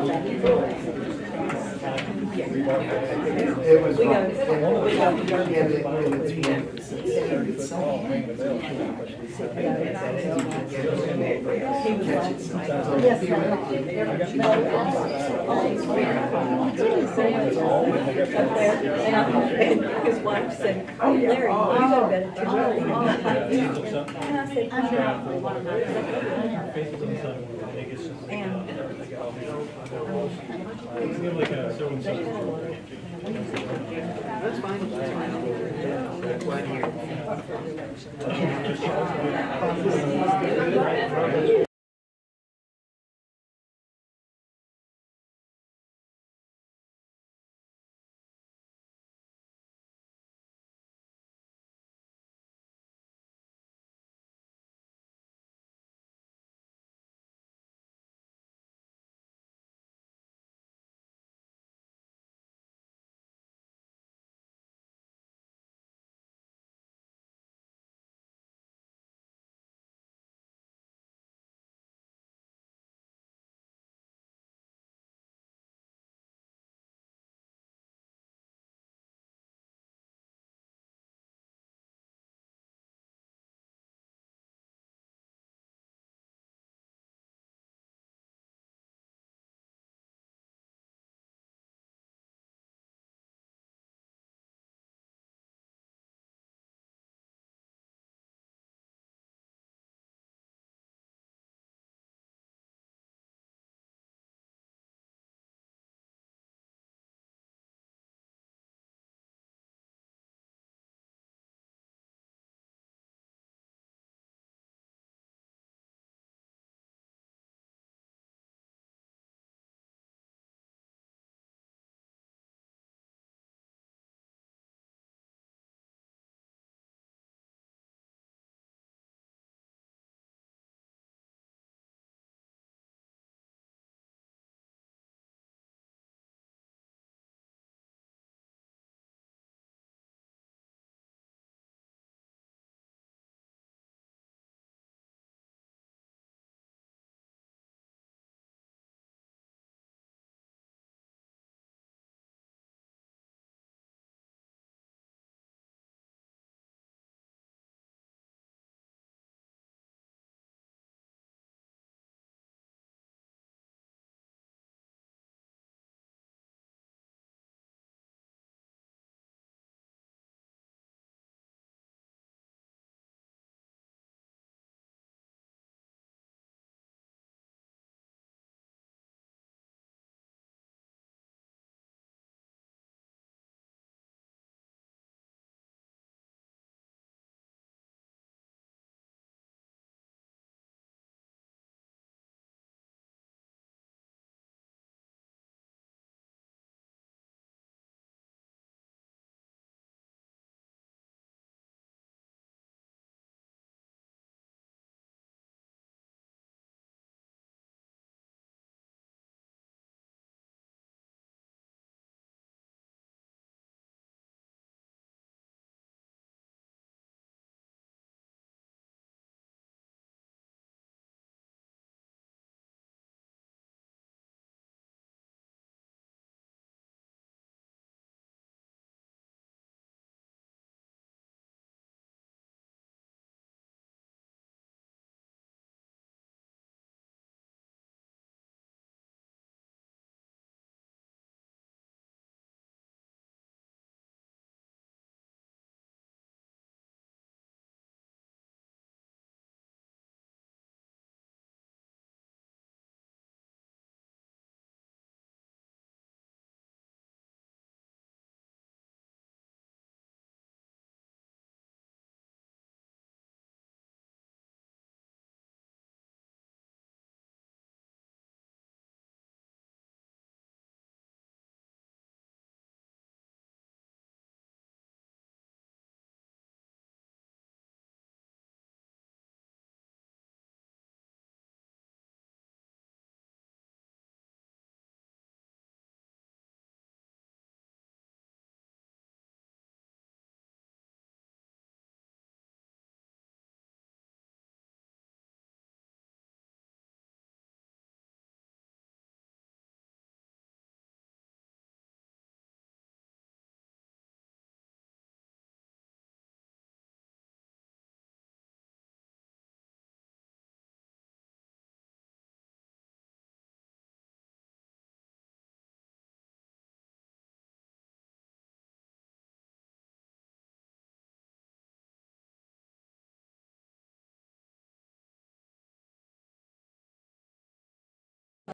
It was wrong. And it's And his wife said, "Oh, Larry, you go to bed at 2:30." And I said, and That's fine, that's fine. That's why I'm here.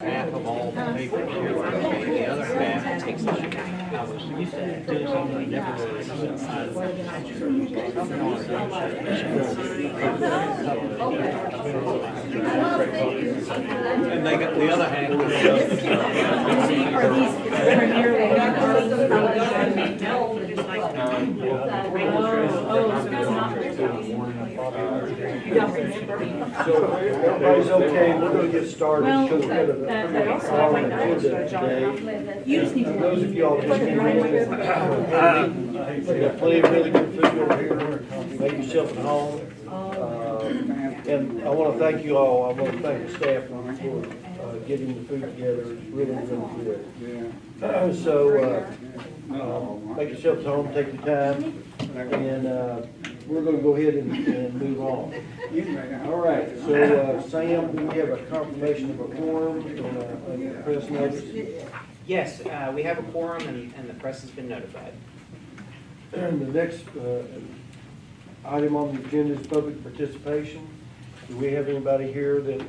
half of all the paper here, the other half takes the shipping. I was used to doing something I never and they got the other half. Are these primarily So if everybody's okay, we're gonna get started. Well, because we're gonna- that also I might not today. You just need to. Those of y'all just came in, we got plenty of really good food over here. Make yourself at home. And I want to thank you all. I want to thank the staff for getting the food together. It's really, really good. So make yourself at home, take your time, and we're going to go ahead and move on. All right, so Sam, do we have a confirmation of a quorum and a press notice? Yes, we have a quorum and the press has been notified. And the next item on the agenda is public participation. Do we have anybody here that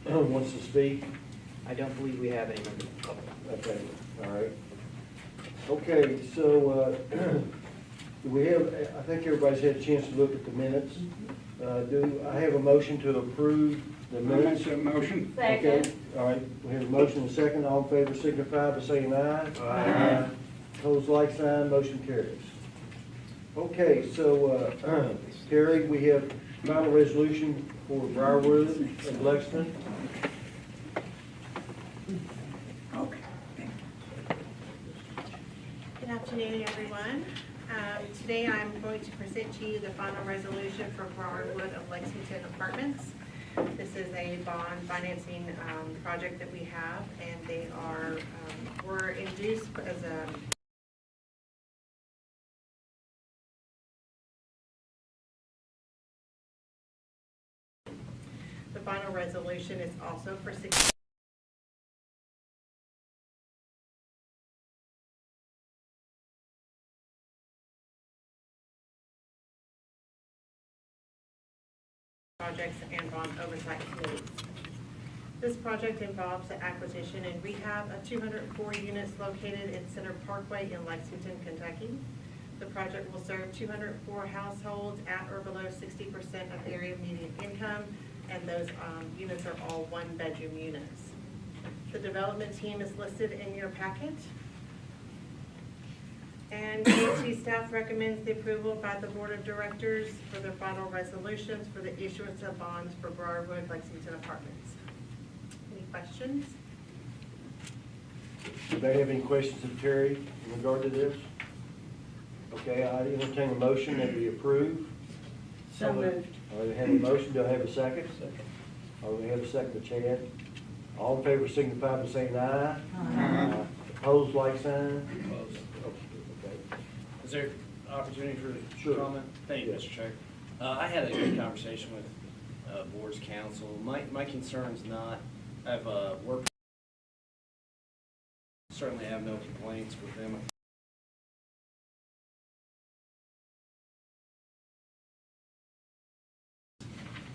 wants to speak? I don't believe we have any members of the public. Okay, all right. Okay, so do we have, I think everybody's had a chance to look at the minutes. Do I have a motion to approve the minutes? Motion. Okay, all right, we have a motion and a second. All in favor signify by saying aye. Aye. Opposed, like sign, motion carries. Okay, so, Terry, we have final resolution for Briarwood and Lexington. Good afternoon, everyone. Today I'm going to present to you the final resolution for Briarwood of Lexington Apartments. This is a bond financing project that we have, and they were induced as a the final resolution is also for 6 projects and bond oversight committees. This project involves the acquisition and rehab of 204 units located in Center Parkway in Lexington, Kentucky. The project will serve 204 households at or below 60% of area median income, and those units are all one-bedroom units. The development team is listed in your packet. And DHC staff recommends the approval by the Board of Directors for their final resolutions for the issuance of bonds for Briarwood Lexington Apartments. Any questions? Do they have any questions of Terry in regard to this? Okay, I entertain a motion that we approve. So moved. All right, we have a motion. Do I have a second? All right, we have a second to Chad. All in favor signify by saying aye. Aye. Opposed, like sign? Opposed. Okay. Is there opportunity for Sure. comment? Thank you, Yes. Mr. Chair. I had a good conversation with board's counsel. My concern's not, I've worked, certainly have no complaints with them.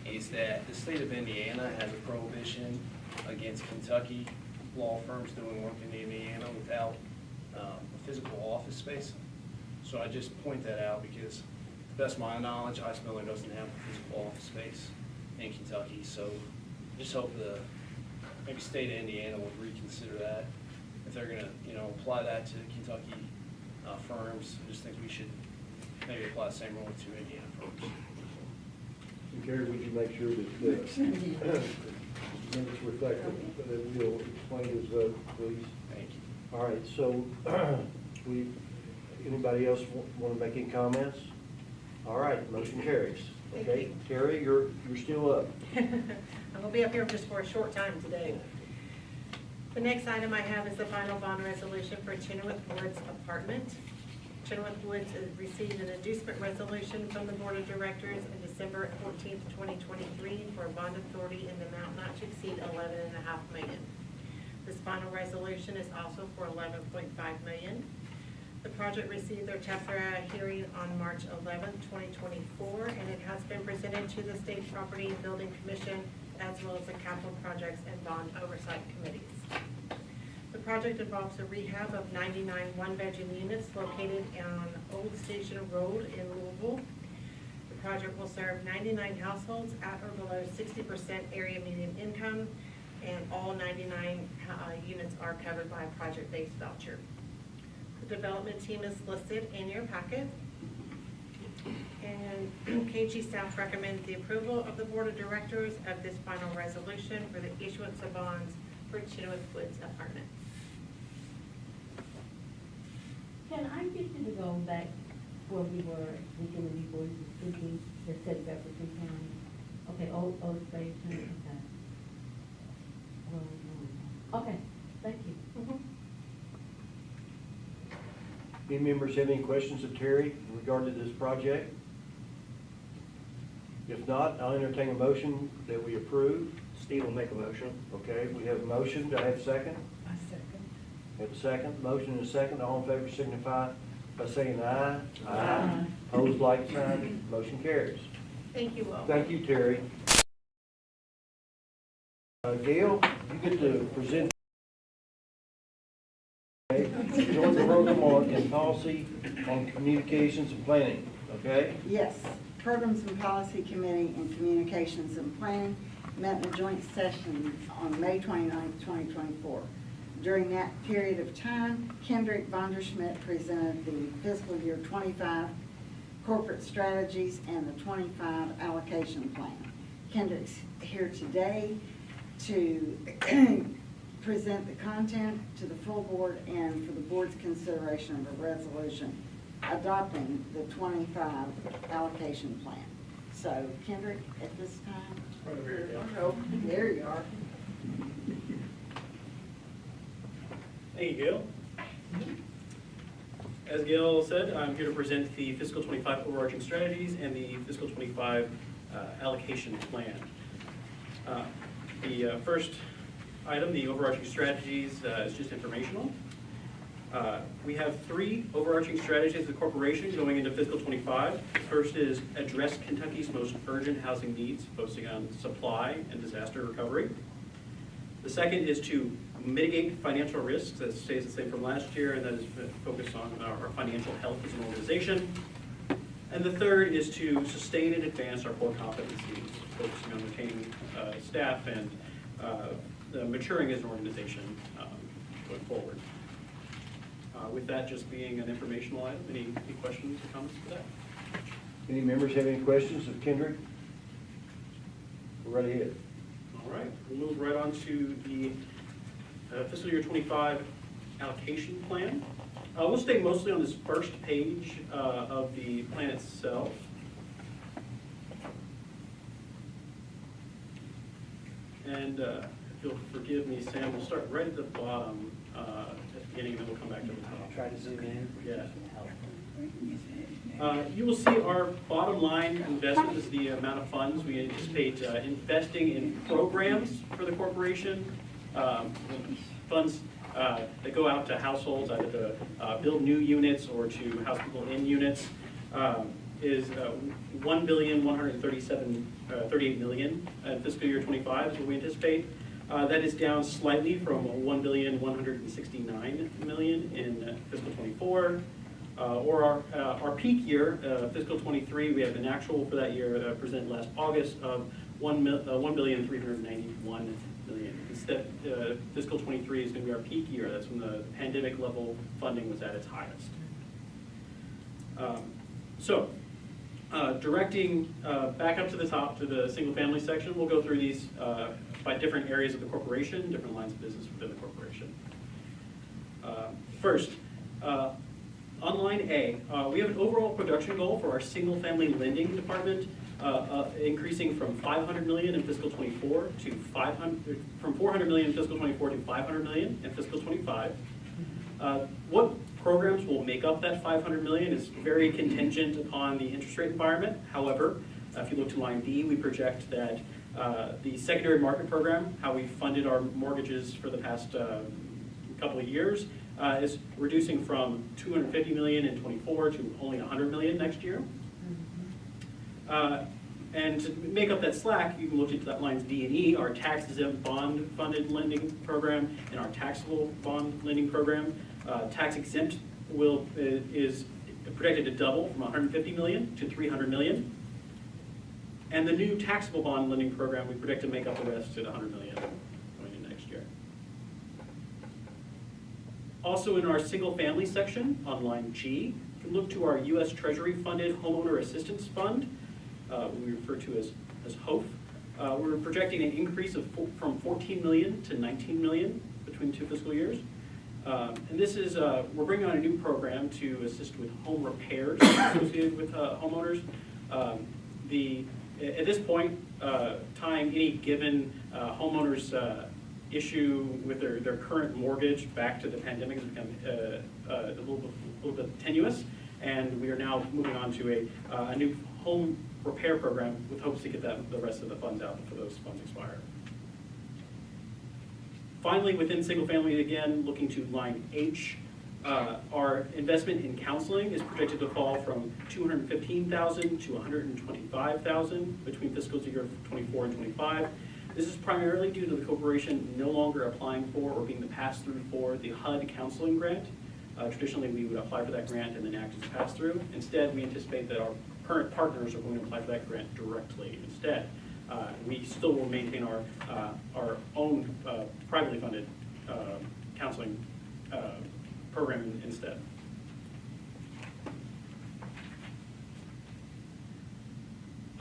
Is that the state of Indiana has a prohibition against Kentucky law firms doing work in Indiana without a physical office space. So I just point that out because, to the best of my knowledge, Ice Miller doesn't have a physical office space in Kentucky. So I just hope the maybe state of Indiana would reconsider that if they're going to, apply that to Kentucky firms. I just think we should maybe apply the same rule to Indiana firms. And Gary, would you make sure that the minutes reflect that we'll explain his vote, please? Thank you. All right, so anybody else want to make any comments? All right, motion carries. Thank Okay, you. Terry, you're still up. I will be up here just for a short time today. The next item I have is the final bond resolution for Chenoweth Woods apartment. Chenoweth Woods has received an inducement resolution from the Board of Directors on December 14th, 2023 for a bond authority in the amount not to exceed $11.5 million. This final resolution is also for $11.5 million. The project received their TEFRA hearing on March 11, 2024, and it has been presented to the State Property and Building Commission as well as the Capital Projects and Bond Oversight Committees. The project involves a rehab of 99 one-bedroom units located on Old Station Road in Louisville. The project will serve 99 households at or below 60% area median income, and all 99 units are covered by a project-based voucher. The development team is listed in your packet. And KG staff recommends the approval of the Board of Directors of this final resolution for the issuance of bonds for Chinook Woods Apartment. Can I get you to go back where we were, we were speaking, the set Jefferson County? Okay, old station, okay. Okay, thank you. Any members have any questions of Terry in regard to this project? If not, I'll entertain a motion that we approve. Steve will make a motion. Okay, we have a motion. Do I have a second? I second. Have a second. Motion and a second. All in favor signify by saying aye. Aye. Opposed, like sign. Motion carries. Thank you all. Thank you, Terry. Gail, you get to present. Join the program on in policy on communications and planning, okay? Yes, Programs and Policy Committee and Communications and Planning met in a joint session on May 29th, 2024. During that period of time, Kendrick Vonderschmidt presented the fiscal year 25 corporate strategies and the 25 allocation plan. Kendrick's here today to present the content to the full board and for the board's consideration of a resolution adopting the 25 allocation plan. So Kendrick, at this time. Oh, there you are. Thank you, Gail. As Gail said, I'm here to present the fiscal 25 overarching strategies and the fiscal 25 allocation plan. The first item, the overarching strategies, is just informational. We have 3 overarching strategies of the corporation going into fiscal 25. The first is address Kentucky's most urgent housing needs, focusing on supply and disaster recovery. The second is to mitigate financial risks, that stays the same from last year, and that is focused on our financial health as an organization. And the third is to sustain and advance our core competencies, focusing on retaining staff and maturing as an organization going forward. With that just being an informational item, any questions or comments for that? Any members have any questions of Kendrick? Go right ahead. All right, we'll move right on to the fiscal year 25 allocation plan. We'll stay mostly on this first page of the plan itself. And if you'll forgive me, Sam, we'll start right at the bottom at the beginning, and then we'll come back to the top. Try to zoom in. Yeah. You will see our bottom line investment is the amount of funds we anticipate investing in programs for the corporation. Funds that go out to households, either to build new units or to house people in units, is $1,138 million in fiscal year 25 is what we anticipate. That is down slightly from $1,169 million in fiscal 24. Or our peak year, fiscal 23, we have an actual for that year presented last August of $1,391 million. Instead, fiscal 23 is going to be our peak year. That's when the pandemic level funding was at its highest. Directing back up to the top to the single family section, we'll go through these by different areas of the corporation, different lines of business within the corporation. First, on line A, we have an overall production goal for our single family lending department, increasing from $500 million in fiscal 24 to from $400 million in fiscal 24 to $500 million in fiscal 25. What programs will make up that $500 million is very contingent upon the interest rate environment. However, if you look to line B, we project that the secondary market program, how we funded our mortgages for the past couple of years, is reducing from 250 million in '24 to only 100 million next year. And to make up that slack, you can look into that lines D and E, our tax-exempt bond-funded lending program and our taxable bond lending program. Tax-exempt is projected to double from 150 million to 300 million. And the new taxable bond lending program, we predict to make up the rest at 100 million going into next year. Also in our single-family section on line G, you can look to our U.S. Treasury-funded Homeowner Assistance Fund, we refer to as HOAF. We're projecting an increase from 14 million to 19 million between 2 fiscal years. And this is, we're bringing on a new program to assist with home repairs associated with homeowners. At this point, time, any given homeowner's issue with their current mortgage back to the pandemic has become a little bit tenuous, and we are now moving on to a new home repair program with hopes to get the rest of the funds out before those funds expire. Finally, within single family, again, looking to line H, our investment in counseling is projected to fall from 215,000 to 125,000 between fiscal year 24 and 25. This is primarily due to the corporation no longer applying for or being the pass-through for the HUD counseling grant. Traditionally, we would apply for that grant and then act as a pass-through. Instead, we anticipate that our current partners are going to apply for that grant directly instead. We still will maintain our own privately funded counseling program instead.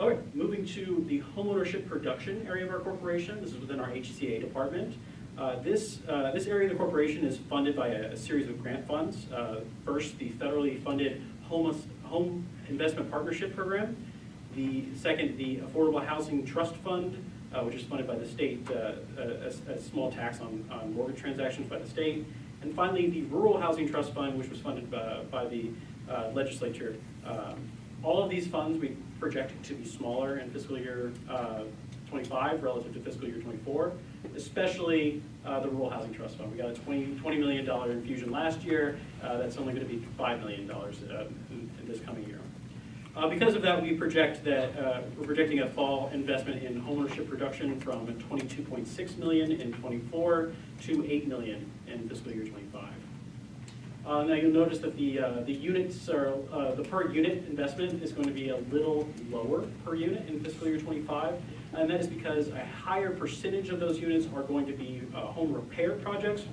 Okay, moving to the homeownership production area of our corporation. This is within our HCA department. This area of the corporation is funded by a series of grant funds. First, the federally funded Home Investment Partnership Program. The second, the Affordable Housing Trust Fund, which is funded by the state, a small tax on mortgage transactions by the state. And finally, the Rural Housing Trust Fund, which was funded by the legislature. All of these funds we project to be smaller in fiscal year 25 relative to fiscal year 24, especially the Rural Housing Trust Fund. We got a $20 million infusion last year. That's only going to be $5 million in this coming year. Because of that, we project that we're projecting a fall investment in homeownership production from 22.6 million in 24 to 8 million in fiscal year 25. Now you'll notice that the units are the per unit investment is going to be a little lower per unit in fiscal year 25, and that is because a higher percentage of those units are going to be home repair projects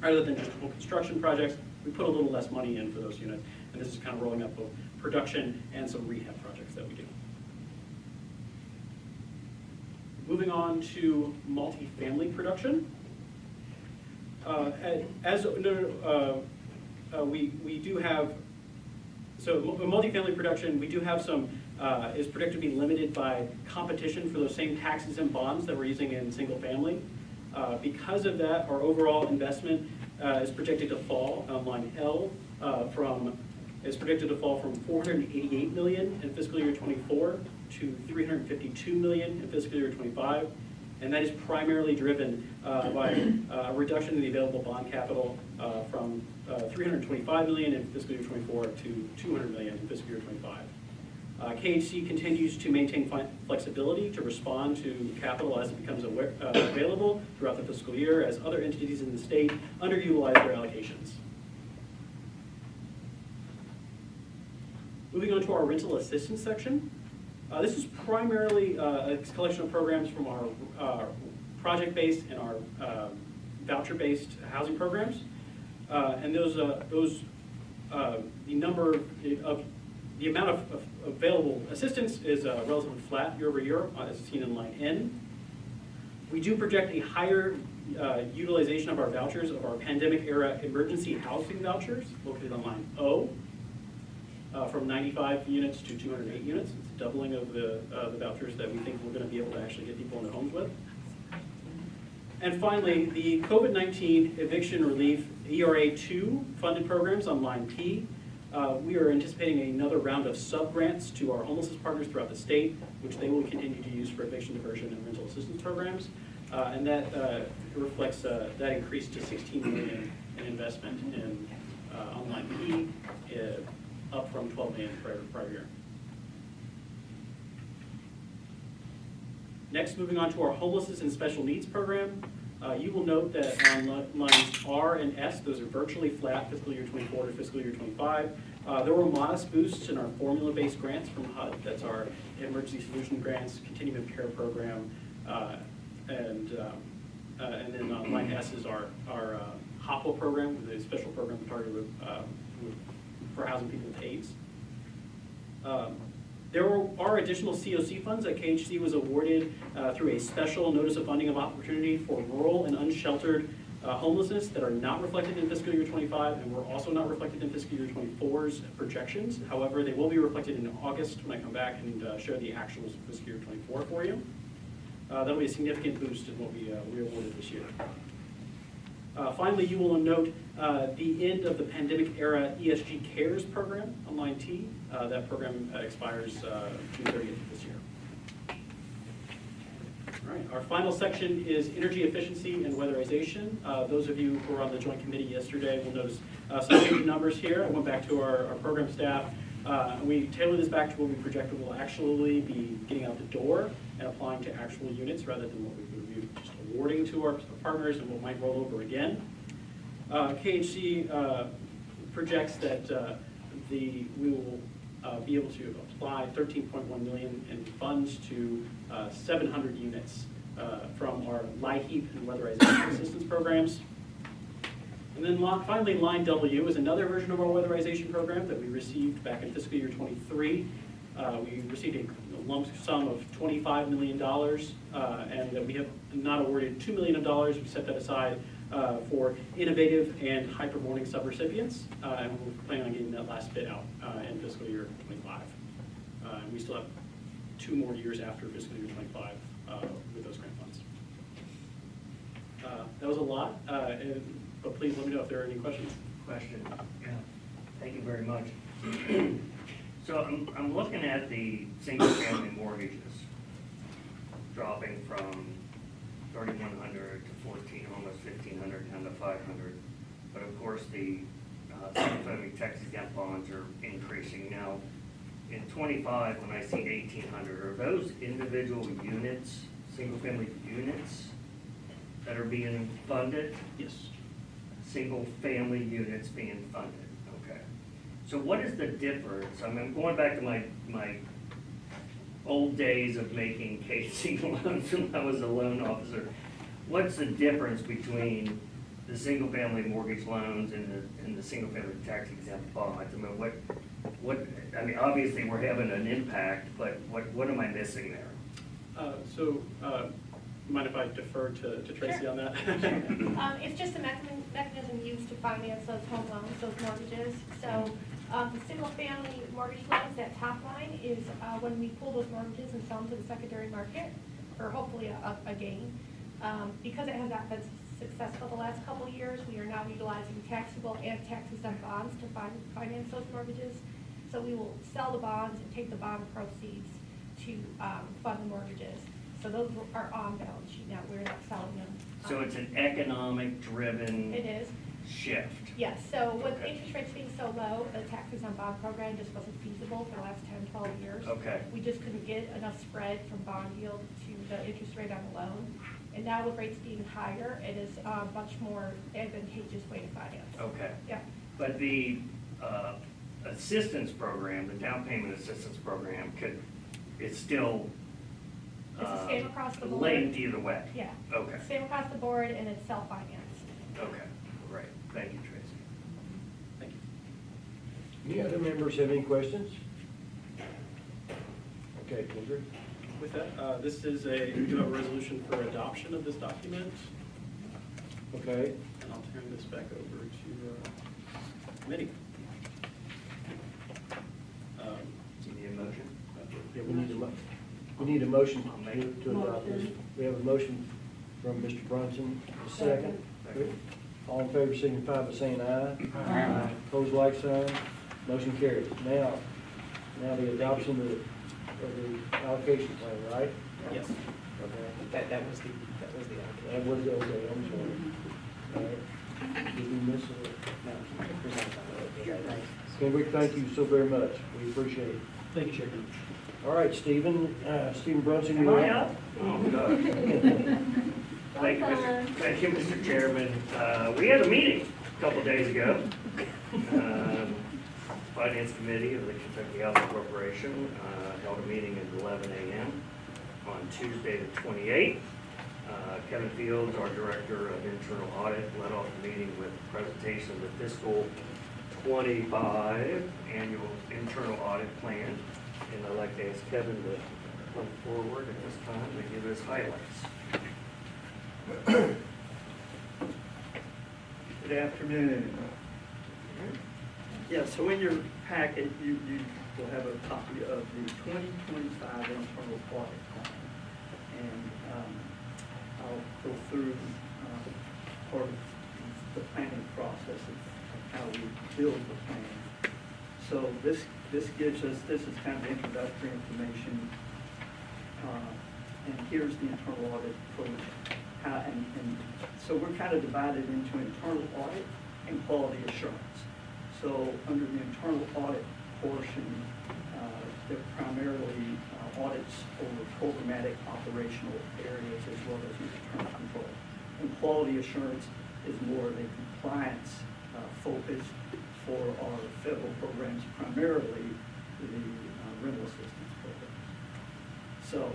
rather than just home construction projects. We put a little less money in for those units, and this is kind of rolling up both production and some rehab projects that we do. Moving on to multifamily production. We do have, so multifamily production, we do have some, is predicted to be limited by competition for those same taxes and bonds that we're using in single family. Because of that, our overall investment is projected to fall on line L is predicted to fall from 488 million in fiscal year 24 to 352 million in fiscal year 25. And that is primarily driven by a reduction in the available bond capital from 325 million in fiscal year 24 to 200 million in fiscal year 25. KHC continues to maintain flexibility to respond to capital as it becomes available throughout the fiscal year as other entities in the state underutilize their allocations. Moving on to our rental assistance section. This is primarily a collection of programs from our project-based and our voucher-based housing programs. And the amount of available assistance is relatively flat year over year, as seen in line N. We do project a higher utilization of our vouchers, of our pandemic-era emergency housing vouchers, located on line O, from 95 units to 208 units. It's a doubling of the vouchers that we think we're going to be able to actually get people into homes with. And finally, the COVID-19 eviction relief ERA2 funded programs on line P. We are anticipating another round of sub-grants to our homelessness partners throughout the state, which they will continue to use for eviction diversion and rental assistance programs. And that reflects that increase to 16 million in investment in online P, up from $12 million prior year. Next, moving on to our homelessness and special needs program. You will note that on lines R and S, those are virtually flat fiscal year 24 to fiscal year 25. There were modest boosts in our formula-based grants from HUD. That's our Emergency Solution Grants, Continuum of Care Program, and then line S is our HOPWA program, the special program targeted for housing people with AIDS. There are additional COC funds that KHC was awarded through a special notice of funding of opportunity for rural and unsheltered homelessness that are not reflected in fiscal year 25 and were also not reflected in fiscal year 24's projections. However, they will be reflected in August when I come back and share the actuals of fiscal year 24 for you. That'll be a significant boost in what we awarded this year. Finally, you will note the end of the pandemic era ESG Cares program on line T. That program expires June 30th this year. All right, our final section is energy efficiency and weatherization. Those of you who were on the joint committee yesterday will notice some big numbers here. I went back to our program staff. We tailored this back to what we projected will actually be getting out the door and applying to actual units rather than what we would be just awarding to our partners and what might roll over again. KHC projects that we will be able to apply $13.1 million in funds to 700 units from our LIHEAP and weatherization assistance programs. And then finally, line W is another version of our weatherization program that we received back in fiscal year 23. We received a lump sum of $25 million, and that we have not awarded $2 million. We set that aside for innovative and high-performing subrecipients, and we're planning on getting that last bid out in fiscal year 25. And we still have 2 more years after fiscal year 25 with those grant funds. That was a lot, but please let me know if there are any questions. Question. Yeah. Thank you very much. So I'm looking at the single-family mortgages dropping from 3,100 to 14, almost 1,500 down to 500. But of course, the single-family tax-exempt bonds are increasing now. In 25, when I see 1,800, are those individual units, single-family units, that are being funded? Yes. Single-family units being funded. Okay. So what is the difference? I mean, I'm going back to my old days of making KC loans when I was a loan officer. What's the difference between the single-family mortgage loans and the single-family tax-exempt bonds? I mean, what? I mean, obviously we're having an impact, but what am I missing there? Mind if I defer to Tracy Sure. on that? It's just a mechanism used to finance those home loans, those mortgages. So the single-family mortgage loans, that top line is when we pull those mortgages and sell them to the secondary market, or hopefully a gain. Because it has not been successful the last couple of years, we are now utilizing taxable and tax-exempt bonds to finance those mortgages. So we will sell the bonds and take the bond proceeds to fund the mortgages. So those are on balance sheet now. We're not selling them. So it's an economic-driven It is. shift. Yes, so with interest rates being so low, the tax-exempt bond program just wasn't feasible for the last 10, 12 years. Okay. We just couldn't get enough spread from bond yield to the interest rate on the loan. And now with rates being higher, it is a much more advantageous way to finance. Okay. Yeah. But the assistance program, the down payment assistance program, it's still It's the same across the board. linked either way? Yeah. Okay. Same across the board, and it's self-financed. Okay, great. Thank you, Tracy. Thank you. Any other members have any questions? Okay, Kendra. With that, this is a resolution for adoption of this document, Okay. and I'll turn this back over to committee. Do you need a motion? Yeah, we need a motion to adopt this. We have a motion from Mr. Brunson, a second. All in favor signify by saying aye. Aye. Opposed, like sign. Motion carries. Now the adoption of the allocation plan, right? Yes. Okay. That was the That was, okay, I'm sorry. All right. Did we miss it? No, present them. Kendrick, thank you so very much. We appreciate it. Thank you, Chairman. All right, Stephen Brunson, Am you're I up. up? Oh, God. Thank you, Mr. Chairman. We had a meeting a couple days ago. Finance Committee of the Kentucky Housing Corporation held a meeting at 11 a.m. on Tuesday the 28th. Kevin Fields, our Director of Internal Audit, led off the meeting with a presentation of the fiscal 25 annual internal audit plan. And I'd like to ask Kevin to come forward at this time to give his highlights. Good afternoon. Yeah, so in your packet, you will have a copy of the 2025 internal audit plan. And I'll go through part of the planning process of how we build the plan. So this gives us, this is kind of introductory information. And here's the internal audit approach. And so we're kind of divided into internal audit and quality assurance. So under the internal audit portion, there primarily audits over programmatic operational areas as well as internal control. And quality assurance is more of a compliance focus for our federal programs, primarily the rental assistance programs. So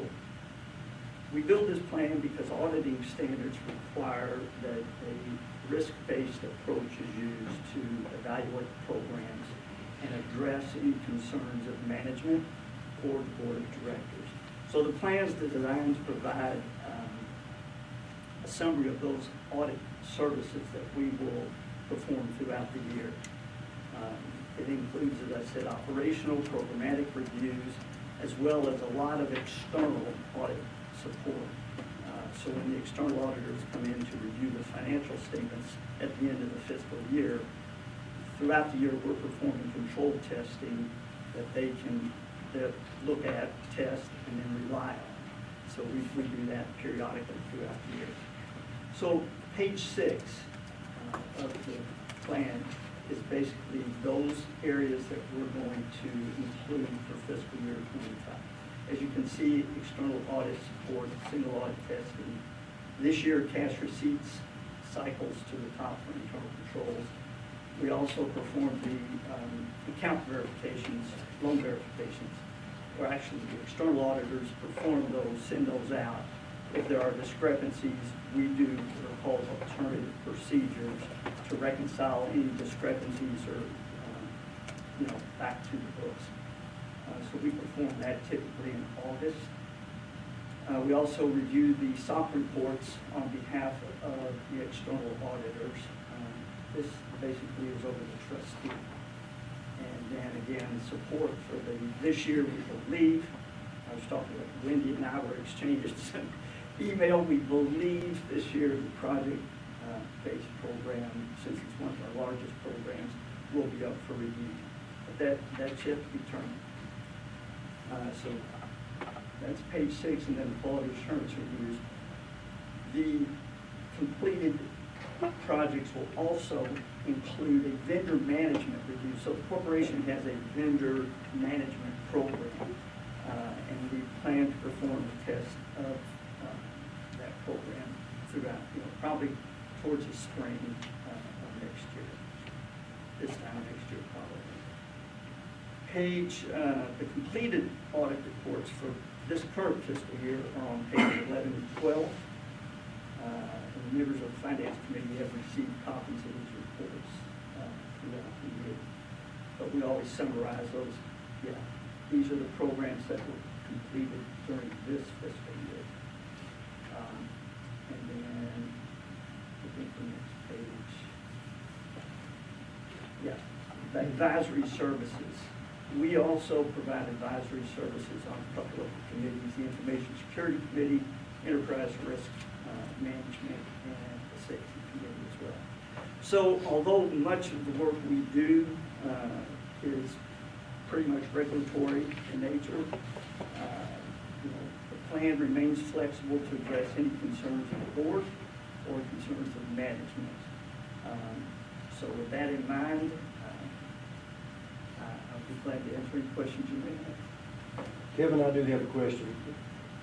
we build this plan because auditing standards require that a risk-based approach is used to evaluate programs and address any concerns of management or the board of directors. So the plan is designed to provide a summary of those audit services that we will perform throughout the year. It includes, as I said, operational, programmatic reviews, as well as a lot of external audit support. So when the external auditors come in to review the financial statements at the end of the fiscal year, throughout the year we're performing control testing that they can look at, test, and then rely on. So we do that periodically throughout the year. So page 6 of the plan is basically those areas that we're going to include for fiscal year 25. As you can see, external audit support, single audit testing. This year, cash receipts cycles to the top for internal controls. We also perform the account verifications, loan verifications, or actually the external auditors perform those, send those out. If there are discrepancies, we do what are called alternative procedures to reconcile any discrepancies or, back to the books. So we perform that typically in August. We also review the SOP reports on behalf of the external auditors. This basically is over the trustee. And then again, support for this year, we believe, I was talking with Wendy and I were exchanging some email, we believe this year the project-based program, since it's one of our largest programs, will be up for review. But that's yet to be determined. So that's page 6, and then the quality assurance reviews. The completed projects will also include a vendor management review. So the corporation has a vendor management program, and we plan to perform a test of that program throughout, probably towards the spring of next year. This time next year, probably. The completed audit reports for this current fiscal year are on page 11 and 12. And the members of the Finance Committee have received copies of these reports throughout the year. But we always summarize those. Yeah, these are the programs that were completed during this fiscal year. And then, I think the next page. Yeah, the advisory services. We also provide advisory services on a couple of committees, the Information Security Committee, Enterprise Risk Management, and the Safety Committee as well. So although much of the work we do is pretty much regulatory in nature, the plan remains flexible to address any concerns of the board or concerns of management. So with that in mind, I'll be glad to answer any questions you may have. Kevin, I do have a question.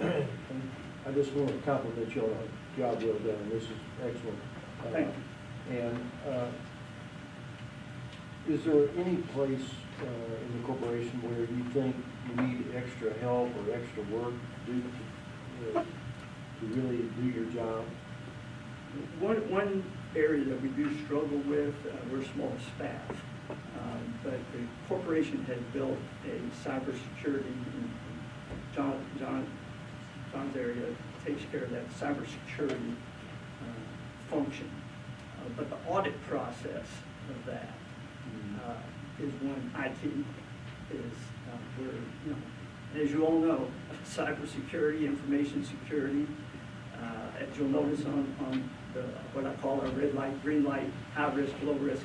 I just want to compliment you on a job well done. This is excellent. Thank And is there any place in the corporation where you think you need extra help or extra work to do to really do your job? One area that we do struggle with, we're small staff, but the corporation has built a cybersecurity, John's area takes care of that cybersecurity function. But the audit process of that is one IT is where, you know, as you all know, cybersecurity, information security, as you'll notice on the, what I call our red light, green light, high risk, low risk,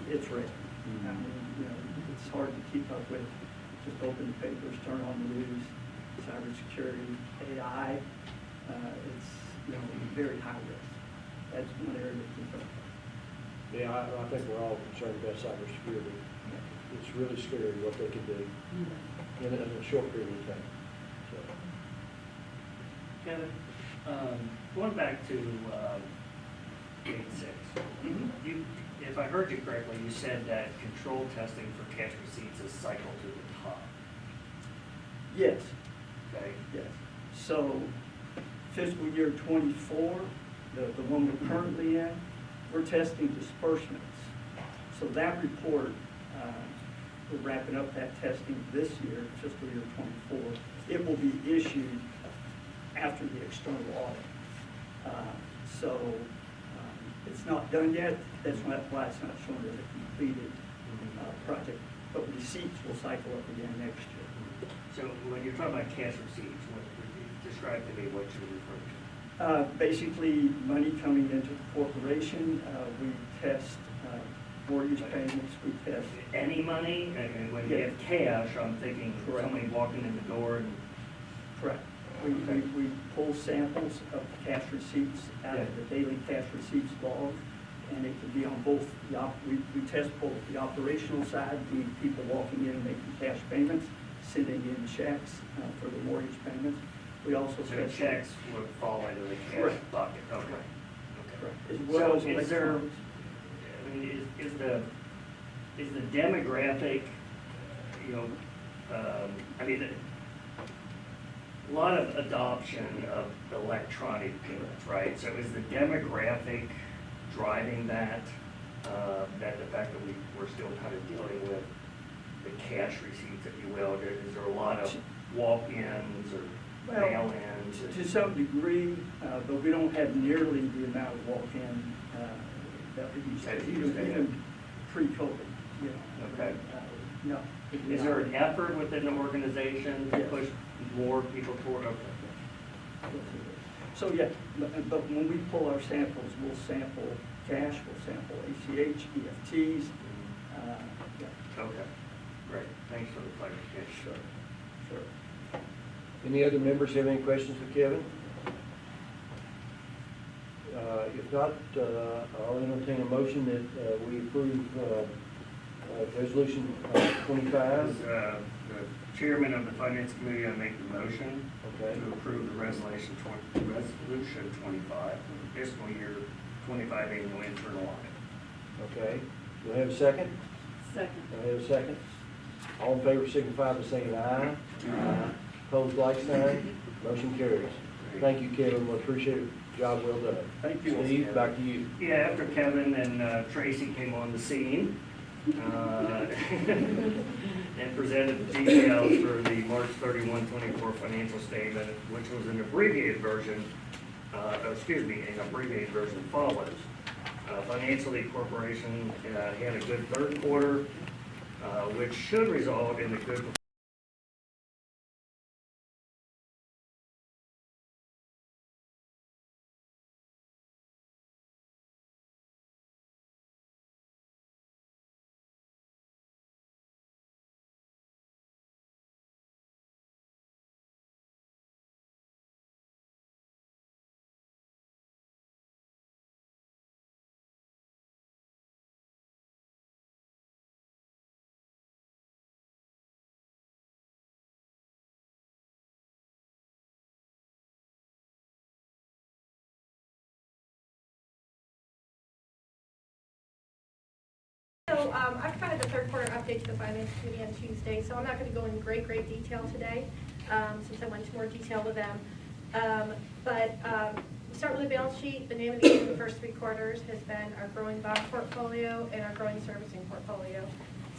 it's red. I mean, you know, it's hard to keep up with. Just open the papers, turn on the news, cybersecurity, AI, it's, you know, very high risk. That's one area of concern. Yeah, I think we're all concerned about cybersecurity. It's really scary what they can do in a short period of time. So. Kevin, going back to gate 6, you, if I heard you correctly, you said that control testing for cash receipts is cycled to the top. Yes, Okay. yes. So fiscal year '24, the one we're currently in, we're testing disbursements. So that report, we're wrapping up that testing this year, fiscal year '24. It will be issued after the external audit. It's not done yet. That's why it's not shown as a completed project. But receipts will cycle up again next year. So when you're talking about cash receipts, describe to me what you're referring to. Basically, money coming into the corporation. We test mortgage payments. We test Any money? And when you Yeah. have cash, I'm thinking Correct. somebody walking in the door and. Correct. We pull samples of cash receipts out of the daily cash receipts log, and it can be on both, we test both the operational side, the people walking in and making cash payments, sending in checks for the mortgage payments. We also So test. checks would fall into the cash Correct. bucket, okay. Correct. As So well as is there, electronics. I mean, is the demographic, you know, I mean, a lot of adoption of electronic payments, right? So is the demographic driving that, that the fact that we're still kind of dealing with the cash receipts, if you will? Is there a lot of walk-ins or Well, mail-ins? to some degree, but we don't have nearly the amount of walk-in that we used to, even pre-COVID, you know. Okay. No. Is there an effort within the organization to Yes. push more people toward, okay? So, yeah, but when we pull our samples, we'll sample cash, we'll sample ACH, EFTs. Yeah, Okay, great, thanks for the clarification. sure, sure. Any other members have any questions for Kevin? If not, I'll entertain a motion that we approve Resolution 25. As the chairman of the finance committee, I make the motion Okay. to approve the resolution 25, fiscal year 25 annual internal audit. Okay. Do I have a second? Second. Do I have a second? All in favor signify by saying aye. Aye. Opposed, like sign. Motion carries. Thank you, Kevin. We appreciate it. Job well done. Thank you. Steve, back to you. Yeah, after Kevin and Tracy came on the scene, and presented the details for the March 31, 24 financial statement, which was an abbreviated version, an abbreviated version follows. Financially, corporation had a good third quarter, which should result in a good So I provided the third quarter update to the Finance Committee on Tuesday, so I'm not going to go into great detail today, since I went into more detail with them. Start with the balance sheet. The name of the game in the first 3 quarters has been our growing bond portfolio and our growing servicing portfolio.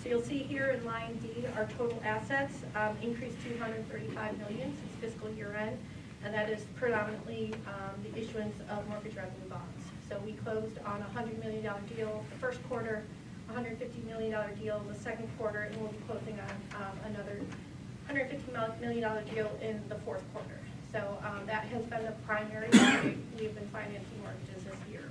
So you'll see here in line D, our total assets increased $235 million since fiscal year end, and that is predominantly the issuance of mortgage revenue bonds. So we closed on a $100 million deal the first quarter, $150 million deal the second quarter, and we'll be closing on another $150 million deal in the fourth quarter. So that has been the primary way we've been financing mortgages this year.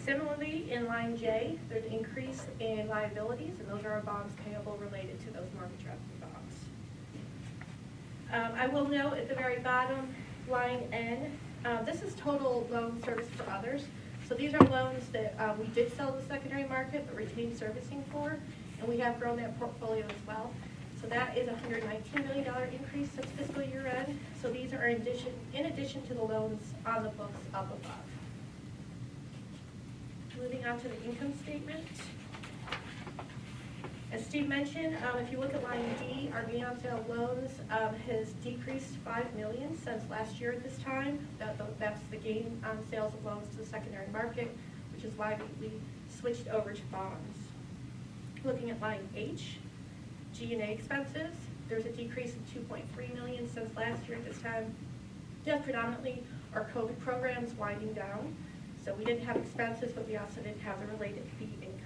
Similarly, in line J, there's an increase in liabilities, and those are our bonds payable related to those mortgage revenue bonds. I will note at the very bottom, line N, this is total loan service for others. So these are loans that we did sell to the secondary market but retained servicing for, and we have grown that portfolio as well. So that is a $119 million increase since fiscal year end. So these are in addition to the loans on the books up above. Moving on to the income statement. As Steve mentioned, if you look at line D, our gain on sale loans has decreased $5 million since last year at this time. That's the gain on sales of loans to the secondary market, which is why we switched over to bonds. Looking at line H, G&A expenses, there's a decrease of $2.3 million since last year at this time. That's predominantly our COVID programs winding down. So we didn't have expenses, but we also didn't have the related fee income.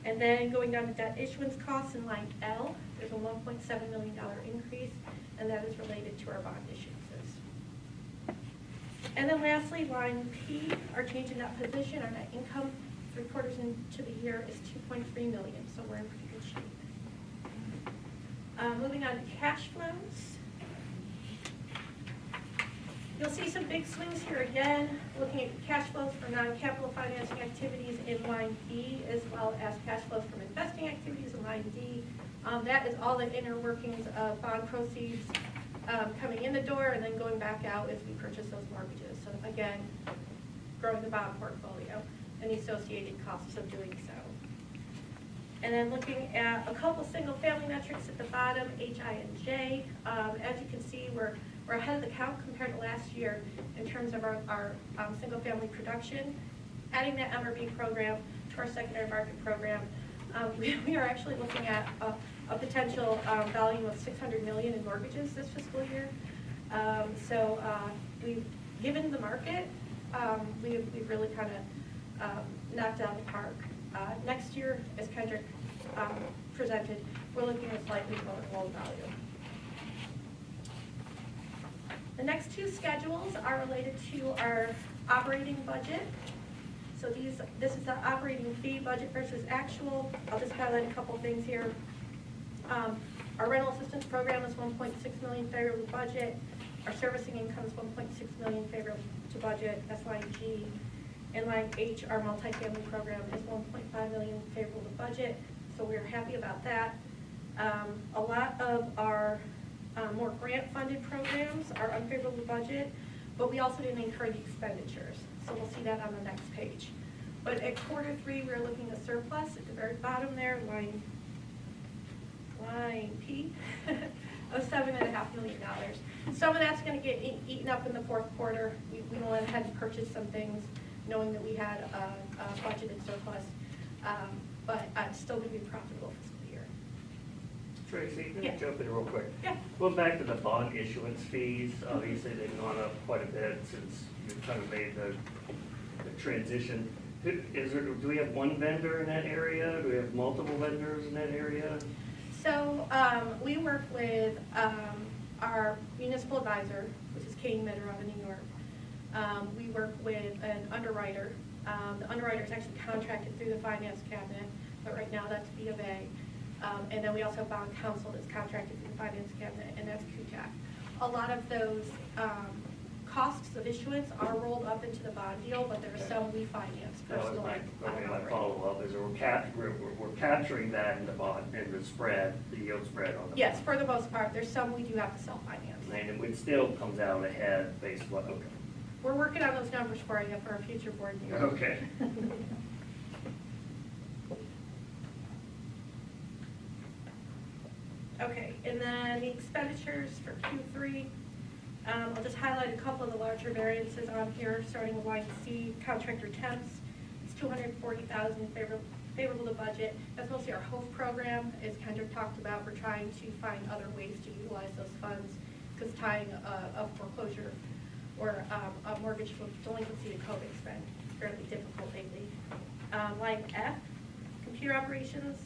And then going down to debt issuance costs in line L, there's a $1.7 million increase, and that is related to our bond issuances. And then lastly, line P, our change in net position, our net income 3 quarters into the year is $2.3 million, so we're in pretty good shape. Moving on to cash flows. You'll see some big swings here again, looking at cash flows for non-capital financing activities in line E, as well as cash flows from investing activities in line D. That is all the inner workings of bond proceeds coming in the door and then going back out as we purchase those mortgages. So again, growing the bond portfolio and the associated costs of doing so. And then looking at a couple single-family metrics at the bottom, H, I, and J. As you can see, we're ahead of the count compared to last year in terms of our single-family production. Adding that MRB program to our secondary market program, we are actually looking at a potential volume of $600 million in mortgages this fiscal year. So we've given the market, we've really kind of knocked out the park. Next year, as Kendrick presented, we're looking at slightly lower loan value. The next 2 schedules are related to our operating budget. So this is the operating fee budget versus actual. I'll just highlight a couple things here. Our rental assistance program is $1.6 million favorable to budget. Our servicing income is $1.6 million favorable to budget. That's line G. In line H, our multifamily program is $1.5 million favorable to budget, so we're happy about that. A lot of our more grant-funded programs are unfavorable to budget, but we also didn't incur the expenditures, so we'll see that on the next page. But at quarter 3, we're looking at surplus at the very bottom there, line P, of $7.5 million. Some of that's going to get eaten up in the fourth quarter. We went ahead and purchased some things, knowing that we had a budgeted surplus, but it's still going to be a profitable fiscal year. Tracy, let me Yeah. jump in real quick. Yeah. Going back to the bond issuance fees, obviously they've gone up quite a bit since you've kind of made the transition. Do we have one vendor in that area? Do we have multiple vendors in that area? So we work with our municipal advisor, which is Katie Mitter out of New York. We work with an underwriter. The underwriter is actually contracted through the finance cabinet, but right now that's B of A. And then we also have bond counsel that's contracted through the finance cabinet, and that's QTAC. A lot of those costs of issuance are rolled up into the bond deal, but there are some we finance personally. My follow-up is we're capturing that in the bond, in the spread, the yield spread on the Yes, bond. for the most part. There's some we do have to self-finance. And it still comes out ahead based on, okay. We're working on those numbers for you for a future board meeting. Okay. Okay, and then the expenditures for Q3, I'll just highlight a couple of the larger variances on here, starting with line C, contractor temps. It's $240,000 favorable to budget. That's mostly our HOPE program. As Kendrick talked about, we're trying to find other ways to utilize those funds because tying a foreclosure or a mortgage delinquency to COVID has been fairly difficult lately. Line F, computer operations,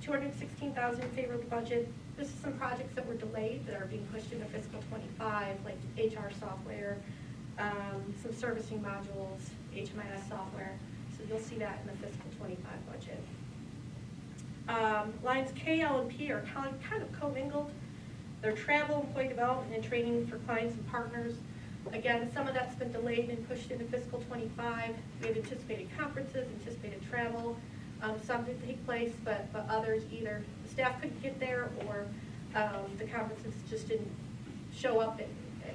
$216,000 favorable budget. This is some projects that were delayed that are being pushed into fiscal 25, like HR software, some servicing modules, HMIS software. So you'll see that in the fiscal 25 budget. Lines K, L, and P are kind of commingled. They're travel, employee development, and training for clients and partners. Again, some of that's been delayed and pushed into fiscal 25. We had anticipated conferences, anticipated travel. Some did take place, but others either the staff couldn't get there or the conferences just didn't show up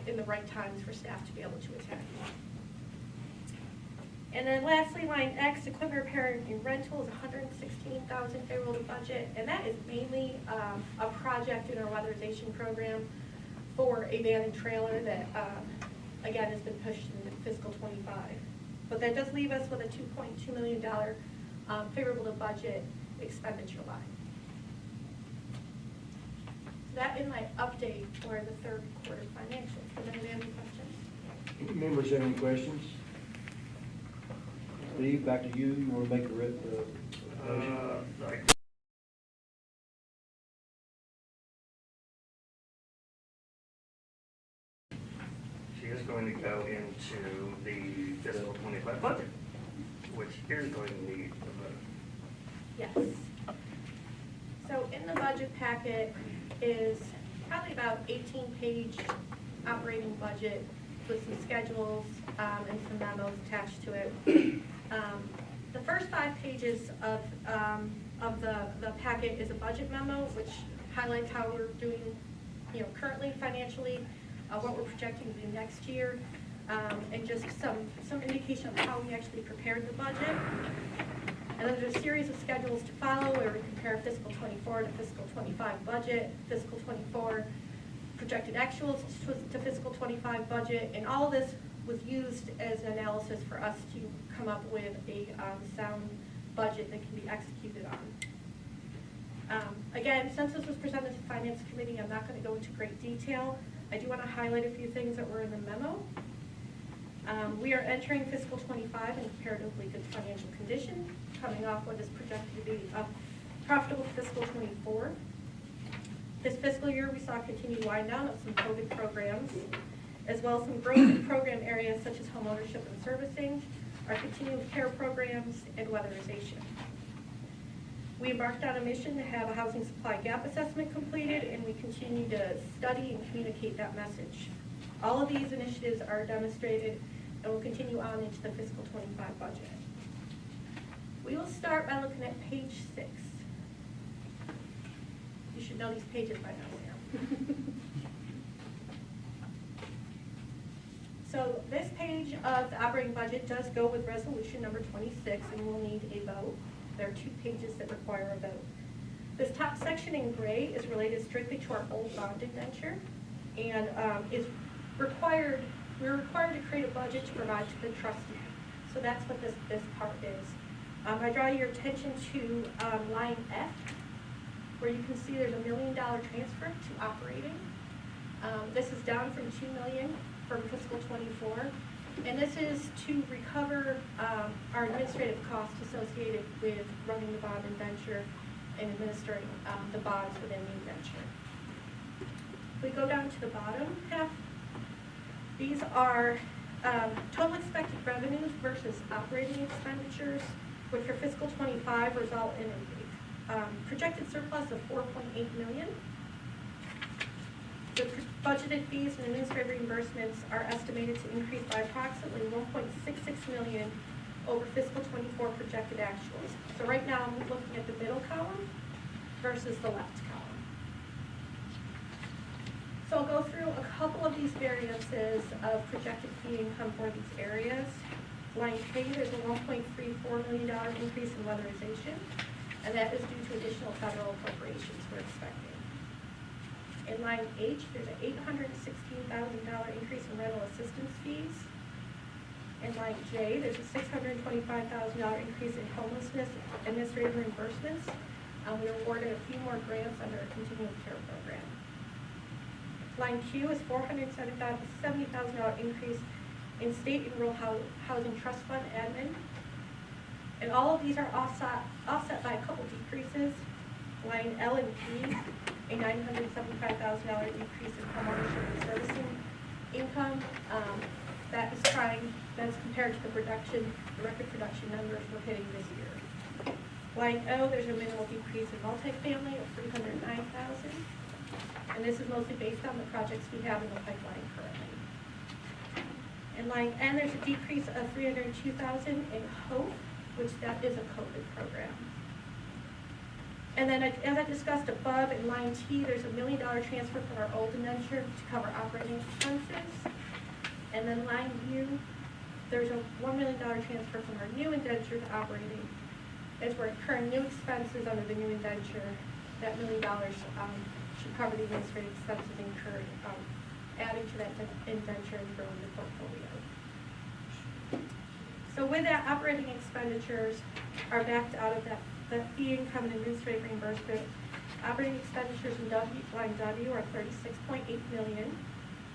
in the right times for staff to be able to attend. And then lastly, line X, equipment repair and rental is $116,000 favorable to budget, and that is mainly a project in our weatherization program for a van and trailer that, again, has been pushed into fiscal 25. But that does leave us with a $2.2 million favorable to budget expenditure line. That is my update for the third quarter financials. Does anybody have any questions? Members have any questions? Steve, back to you. You want to make a motion? Sorry. She is going to go into the fiscal 25 budget, which is going to need a vote. Yes. So in the budget packet is probably about 18-page operating budget with some schedules and some memos attached to it. The first 5 pages of the packet is a budget memo, which highlights how we're doing, currently financially, what we're projecting to do next year, and just some indication of how we actually prepared the budget. And then there's a series of schedules to follow where we compare fiscal 24 to fiscal 25 budget, fiscal 24 projected actuals to fiscal 25 budget, and all of this was used as an analysis for us to come up with a sound budget that can be executed on. Again, since this was presented to the Finance Committee, I'm not going to go into great detail. I do want to highlight a few things that were in the memo. We are entering fiscal 25 in comparatively good financial condition, coming off what is projected to be a profitable fiscal 24. This fiscal year, we saw continued wind down of some COVID programs, as well as some growth in program areas such as home ownership and servicing, our continuing care programs, and weatherization. We embarked on a mission to have a housing supply gap assessment completed, and we continue to study and communicate that message. All of these initiatives are demonstrated and will continue on into the fiscal 25 budget. We will start by looking at page 6. You should know these pages by now, Sam. So this page of the operating budget does go with resolution number 26, and we'll need a vote. There are 2 pages that require a vote. This top section in gray is related strictly to our old bond indenture, and is required. We're required to create a budget to provide to the trustee. So that's what this part is. I draw your attention to line F, where you can see there's $1 million transfer to operating. This is down from $2 million from fiscal 24, and this is to recover our administrative costs associated with running the bond indenture and administering the bonds within the indenture. We go down to the bottom half. These are total expected revenues versus operating expenditures, which for fiscal 25 result in a projected surplus of $4.8 million. The budgeted fees and administrative reimbursements are estimated to increase by approximately $1.66 million over fiscal 24 projected actuals. So right now I'm looking at the middle column versus the left column. So I'll go through a couple of these variances of projected fee income for these areas. Line K, there's a $1.34 million increase in weatherization, and that is due to additional federal appropriations we're expecting. In line H, there's an $816,000 increase in rental assistance fees. In line J, there's a $625,000 increase in homelessness administrative reimbursements. We awarded a few more grants under a continuing care program. Line Q is $470,000 increase in state and rural housing trust fund admin. And all of these are offset by a couple decreases. Line L and P, a $975,000 decrease in homeownership and servicing income. That's compared to the record production numbers we're hitting this year. Line O, there's a minimal decrease in multifamily of $309,000. And this is mostly based on the projects we have in the pipeline currently. In line N, there's a decrease of $302,000 in HOPE, which that is a COVID program. And then, as I discussed above, in line T, there's a $1 million transfer from our old indenture to cover operating expenses. And then line U, there's a $1 million transfer from our new indenture to operating. As we're incurring new expenses under the new indenture, that $1 million should cover the administrative expenses incurred, adding to that indenture and growing the portfolio. So with that, operating expenditures are backed out of that fee income and administrative reimbursement. Operating expenditures in line W are $36.8 million,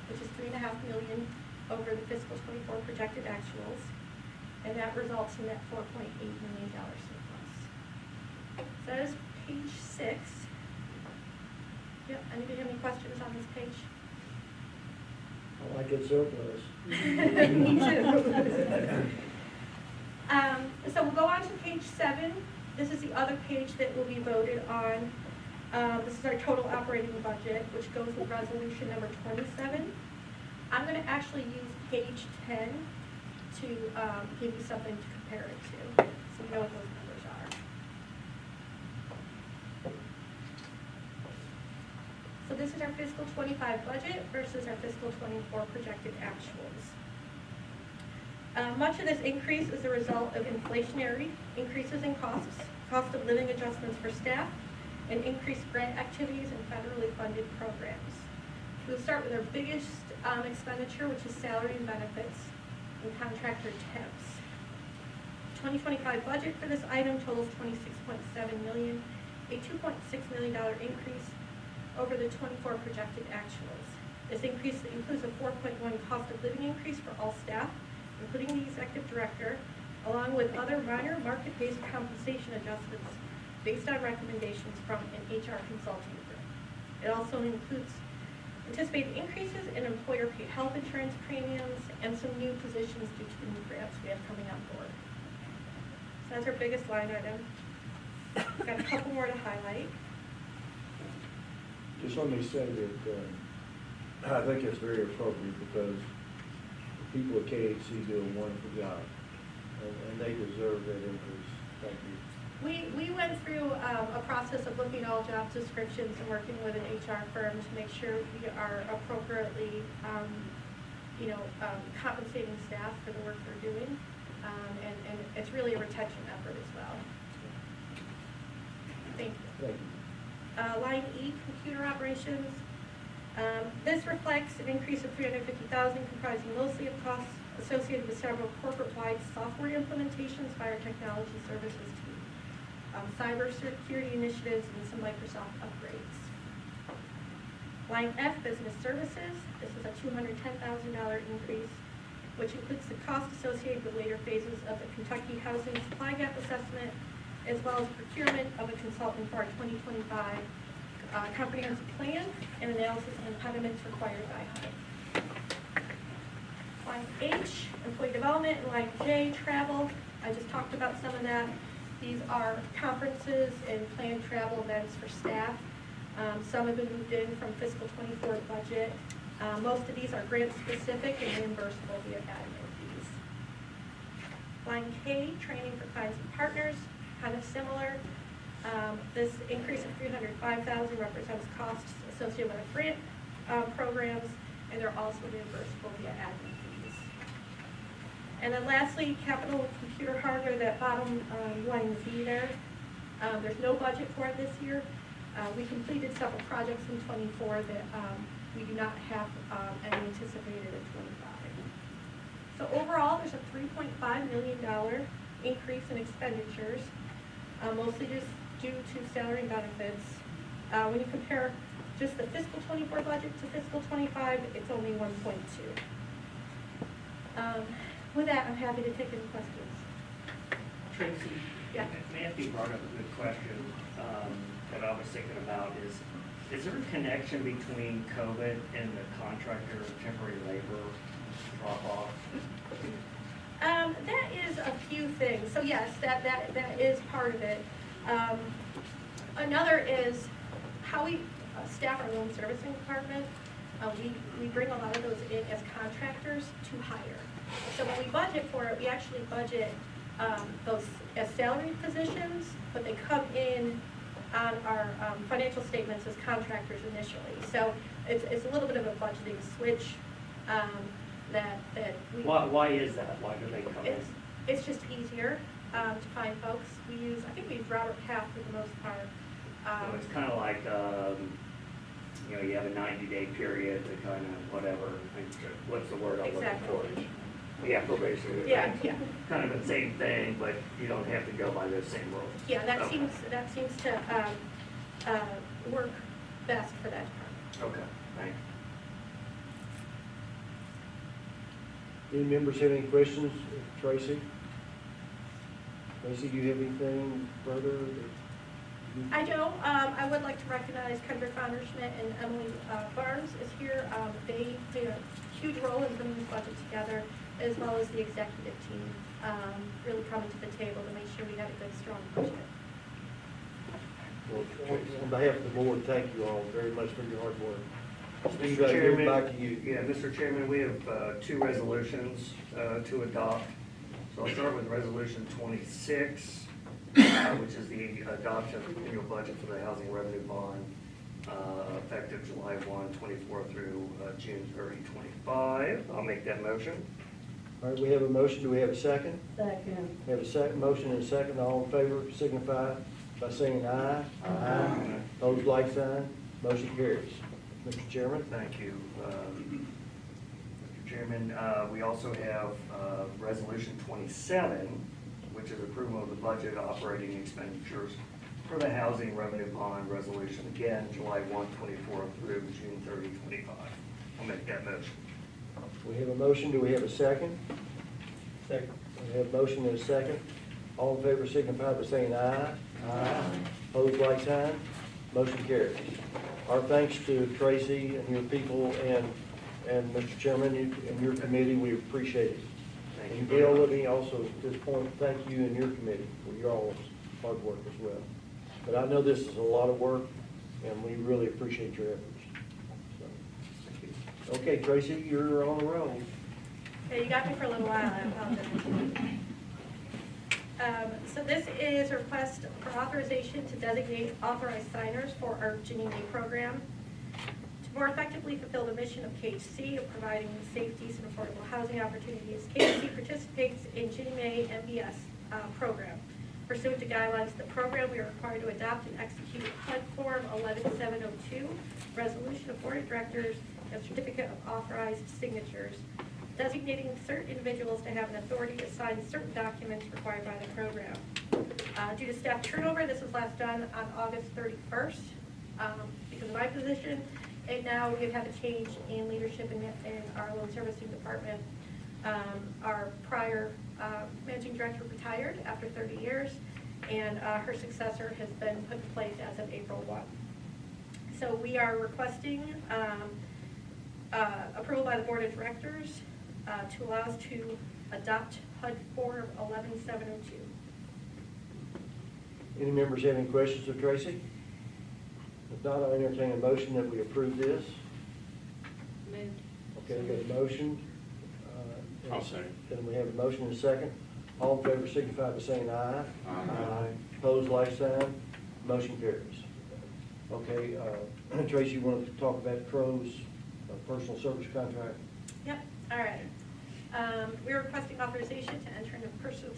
which is $3.5 million over the fiscal 24 projected actuals, and that results in that $4.8 million surplus. So that is page 6. Yep, anybody have any questions on this page? I like it surplus. Me too. So we'll go on to page 7. This is the other page that will be voted on. This is our total operating budget, which goes with resolution number 27. I'm going to actually use page 10 to give you something to compare it to, so you know what those numbers are. So this is our fiscal 25 budget versus our fiscal 24 projected actuals. Much of this increase is a result of inflationary increases in costs, cost of living adjustments for staff, and increased grant activities and federally funded programs. We'll start with our biggest expenditure, which is salary and benefits and contractor temps. 2025 budget for this item totals $26.7 million, a $2.6 million increase over the 24 projected actuals. This increase includes a 4.1 cost of living increase for all staff, including the executive director, along with other minor market-based compensation adjustments based on recommendations from an HR consulting group. It also includes anticipated increases in employer paid health insurance premiums and some new positions due to the new grants we have coming on board. So that's our biggest line item. We've got a couple more to highlight. Just let me say that I think it's very appropriate because the people at KHC do a wonderful job, and they deserve that increase. Thank you. We went through a process of looking at all job descriptions and working with an HR firm to make sure we are appropriately, compensating staff for the work they're doing, and it's really a retention effort as well. Thank you. Thank you. Line E, computer operations. This reflects an increase of $350,000, comprising mostly of costs associated with several corporate-wide software implementations by our technology services team, cyber security initiatives, and some Microsoft upgrades. Line F, business services. This is a $210,000 increase, which includes the cost associated with later phases of the Kentucky Housing Supply Gap Assessment, as well as procurement of a consultant for our 2025 comprehensive plan and analysis of impediments required by HUD. Line H, employee development, and line J, travel. I just talked about some of that. These are conferences and planned travel events for staff. Some have been moved in from fiscal 24 budget. Most of these are grant specific and reimbursable via admin fees. Line K, training for clients and partners, kind of similar. This increase of $305,000 represents costs associated with our grant programs, and they're also reimbursable via admin fees. And then lastly, capital computer hardware, that bottom line Z there. There's no budget for it this year. We completed several projects in '24 that we do not have any anticipated in '25. So overall, there's a $3.5 million increase in expenditures, mostly just due to salary and benefits. When you compare just the fiscal '24 budget to fiscal '25, it's only 1.2. With that, I'm happy to take any questions. Tracy? Yeah. Matthew brought up a good question that I was thinking about is there a connection between COVID and the contractor temporary labor drop-off? That is a few things. So yes, that is part of it. Another is how we staff our loan servicing department. We bring a lot of those in as contractors to hire. So when we budget for it, we actually budget those as salaried positions, but they come in on our financial statements as contractors initially. So it's a little bit of a budgeting switch that we. Why is that? Why do they come in? It's just easier to find folks. I think we use Robert Half for the most part. So it's kind of like, you have a 90-day period to kind of whatever, what's the word I'm looking for? Yeah, probation. Yeah. Kind of the same thing, but you don't have to go by those same rules. Yeah, that Okay. seems to work best for that department. Okay, thanks. Any members have any questions? Tracy? Tracy, do you have anything further? I don't. I would like to recognize Kendrick Schmidt and Emily Barnes is here. They played a huge role in putting this budget together, as well as the executive team, really coming to the table to make sure we had a good, strong budget. Well, on behalf of the board, thank you all very much for your hard work. Steve, Mr. I give it Chairman, back to you. Yeah, Mr. Chairman, we have two resolutions to adopt. So I'll start with Resolution 26, which is the adoption of the annual budget for the housing revenue bond, effective July 1, 24 through June 30, 25. I'll make that motion. All right, we have a motion. Do we have a second? Second. We have a second, motion and a second. All in favor signify by saying aye. Aye. Opposed, like sign. Motion carries. Mr. Chairman? Thank you. Mr. Chairman, we also have Resolution 27, which is approval of the budget operating expenditures for the housing revenue bond resolution, again, July 1, 24 through June 30, 25. I'll make that motion. We have a motion. Do we have a second? Second. We have a motion and a second. All in favor signify by saying aye. Aye. Opposed, like sign. Motion carries. Our thanks to Tracy and your people and Mr. Chairman and your committee. We appreciate it. Thank you And very Gail, much. let me also at this point thank you and your committee for your all's hard work as well. But I know this is a lot of work, and we really appreciate your efforts. So, okay, Tracy, you're on the roll. Okay, you got me for a little while, I apologize. So this is a request for authorization to designate authorized signers for our Ginnie Mae program. To more effectively fulfill the mission of KHC of providing safe, decent, affordable housing opportunities, KHC participates in Ginnie Mae MBS program. Pursuant to guidelines of the program, we are required to adopt and execute HUD Form 11702, Resolution of Board of Directors and Certificate of Authorized Signatures, designating certain individuals to have an authority to sign certain documents required by the program. Due to staff turnover, this was last done on August 31st because of my position, and now we've had a change in leadership in our loan servicing department. Our prior managing director retired after 30 years, and her successor has been put in place as of April 1. So we are requesting approval by the Board of Directors to allow us to adopt HUD Form 11702. Any members have any questions of Tracy? If not, I'll entertain a motion that we approve this. Moved. Okay, we got a motion. I'll second. And we have a motion and a second. All in favor signify by saying aye. Aye. Opposed, like sign. Motion carries. Okay, Tracy, you want to talk about Crow's personal service contract? Yep, all right. We're requesting authorization to enter into a personal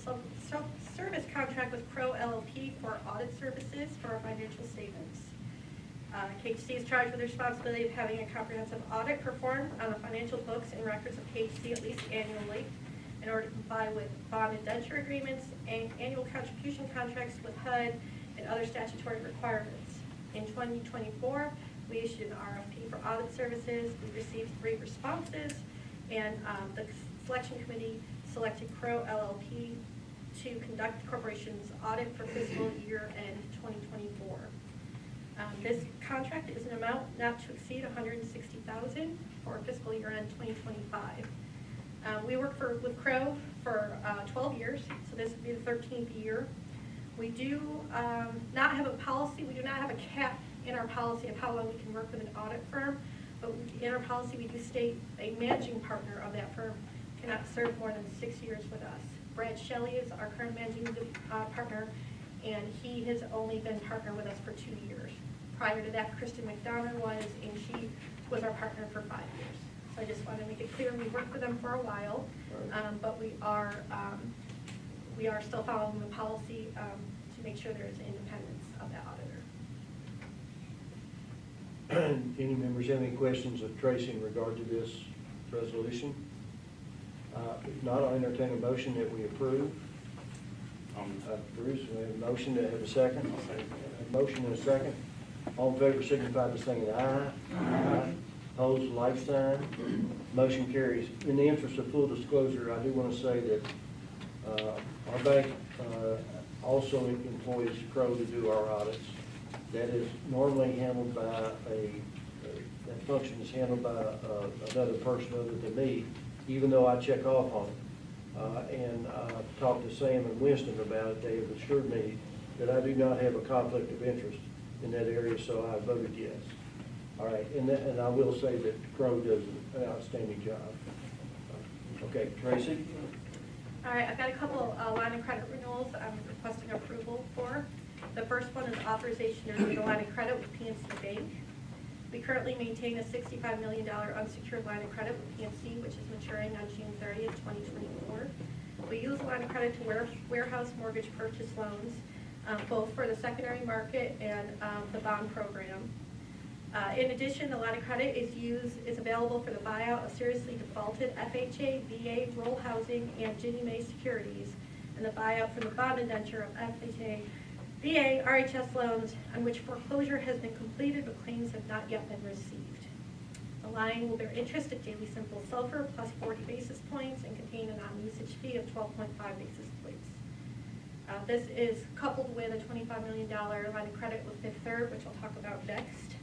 service contract with Crow LLP for audit services for our financial statements. KHC is charged with the responsibility of having a comprehensive audit performed on the financial books and records of KHC at least annually in order to comply with bond indenture agreements and annual contribution contracts with HUD and other statutory requirements. In 2024, we issued an RFP for audit services. We received 3 responses, and the selection committee selected Crow LLP to conduct the corporation's audit for fiscal year end 2024. This contract is an amount not to exceed $160,000 for fiscal year end 2025. We worked with Crow for 12 years, so this would be the 13th year. We do not have a policy, we do not have a cap in our policy of how long we can work with an audit firm, but in our policy we do state a managing partner of that firm cannot serve more than 6 years with us. Brad Shelley is our current managing partner, and he has only been partner with us for 2 years. Prior to that, Kristen McDonough was, and she was our partner for 5 years. So I just want to make it clear, we worked with them for a while, but we are still following the policy to make sure there is independence of the auditor. Any members have any questions of Tracy in regard to this resolution? If not, I'll entertain a motion that we approve. Bruce, we have a motion to have a second. A motion and a second. All in favor signify by saying aye. Aye. Opposed, like sign. Motion carries. In the interest of full disclosure, I do want to say that our bank also employs Crow to do our audits. That is normally handled by that function is handled by another person other than me, even though I check off on it. And I've talked to Sam and Winston about it. They have assured me that I do not have a conflict of interest in that area, so I voted yes. All right, and I will say that Crow does an outstanding job. Okay, Tracy? All right, I've got a couple line of credit renewals I'm requesting approval for. The first one is authorization to renew the line of credit with PNC Bank. We currently maintain a $65 million unsecured line of credit with PNC, which is maturing on June 30th, 2024. We use the line of credit to warehouse mortgage purchase loans, both for the secondary market and the bond program. In addition, the line of credit is available for the buyout of seriously defaulted FHA, VA, rural housing, and Ginnie Mae securities, and the buyout from the bond indenture of FHA, VA, RHS loans on which foreclosure has been completed but claims have not yet been received. The line will bear interest at daily simple SOFR plus 40 basis points and contain a non-usage fee of 12.5 basis points. This is coupled with a $25 million line of credit with Fifth Third, which I'll talk about next.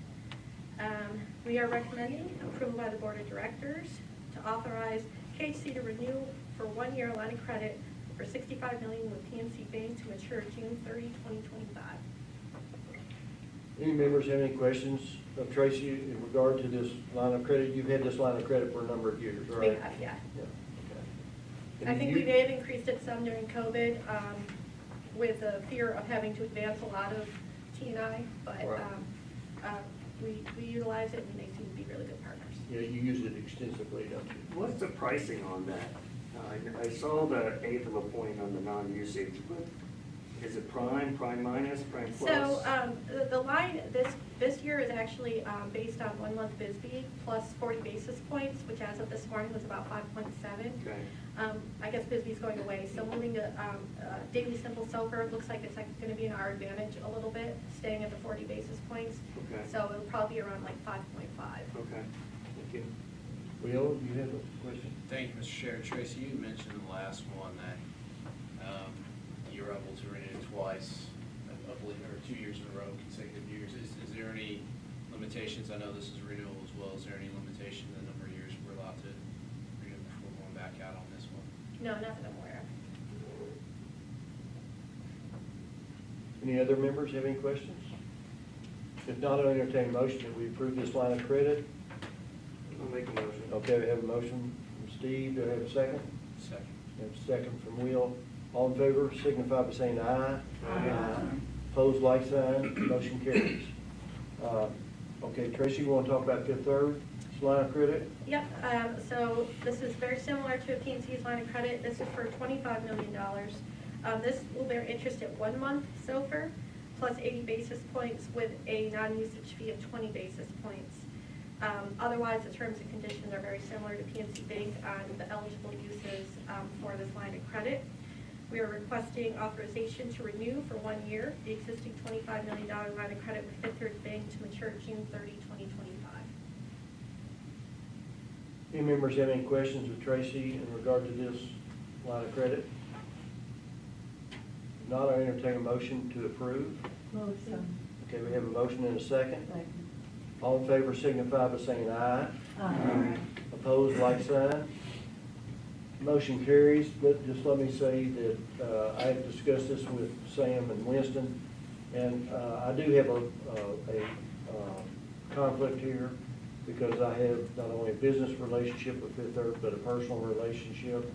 We are recommending approval by the Board of Directors to authorize KHC to renew for 1 year line of credit for $65 million with PNC Bank to mature June 30, 2025. Any members have any questions of Tracy in regard to this line of credit? You've had this line of credit for a number of years, right? We have, yeah. Okay. I think we may have increased it some during COVID with the fear of having to advance a lot of T&I, but Right. We utilize it and they seem to be really good partners. Yeah, you use it extensively, don't you? What's the pricing on that? I saw the eighth of a point on the non-usage, but is it prime minus, prime plus? So the line this year is actually based on 1 month BSBY plus 40 basis points, which as of this morning was about 5.7. Okay. I guess BSBY's going away, so moving to daily simple SOFR looks like it's going to be in our advantage a little bit, staying at the 40 basis points. Okay. So it'll probably be around like 5.5. Okay, thank you. Will, you have a question? Thank you, Mr. Chair. Tracy, you mentioned in the last one that you were able to renew twice, I believe, or 2 years in a row, consecutive years. Is there any limitations? I know this is renewal as well. Is there any limitation in the number of years we're allowed to renew before going back out on this one? No, not that I'm aware of. Any other members have any questions? If not, I'll entertain a motion that we approve this line of credit. I'll make a motion. Okay, we have a motion from Steve. Do I have a second? Second. We have a second from Will. All in favor, signify by saying aye. Aye. Opposed, like sign. Motion carries. Okay, Tracy, you want to talk about Fifth Third line of credit? Yep, so this is very similar to a PNC's line of credit. This is for $25 million. This will bear interest at 1 month SOFR plus 80 basis points with a non-usage fee of 20 basis points. Otherwise, the terms and conditions are very similar to PNC Bank on the eligible uses for this line of credit. We are requesting authorization to renew for 1 year the existing $25 million line of credit with Fifth Third Bank to mature June 30, 2025. Any members have any questions with Tracy in regard to this line of credit? If not, I entertain a motion to approve. Motion. Okay, we have a motion and a second. Second. All in favor signify by saying aye. Aye. Opposed, like sign. Motion carries, but just let me say that I have discussed this with Sam and Winston, and I do have a conflict here because I have not only a business relationship with Fifth Third, but a personal relationship.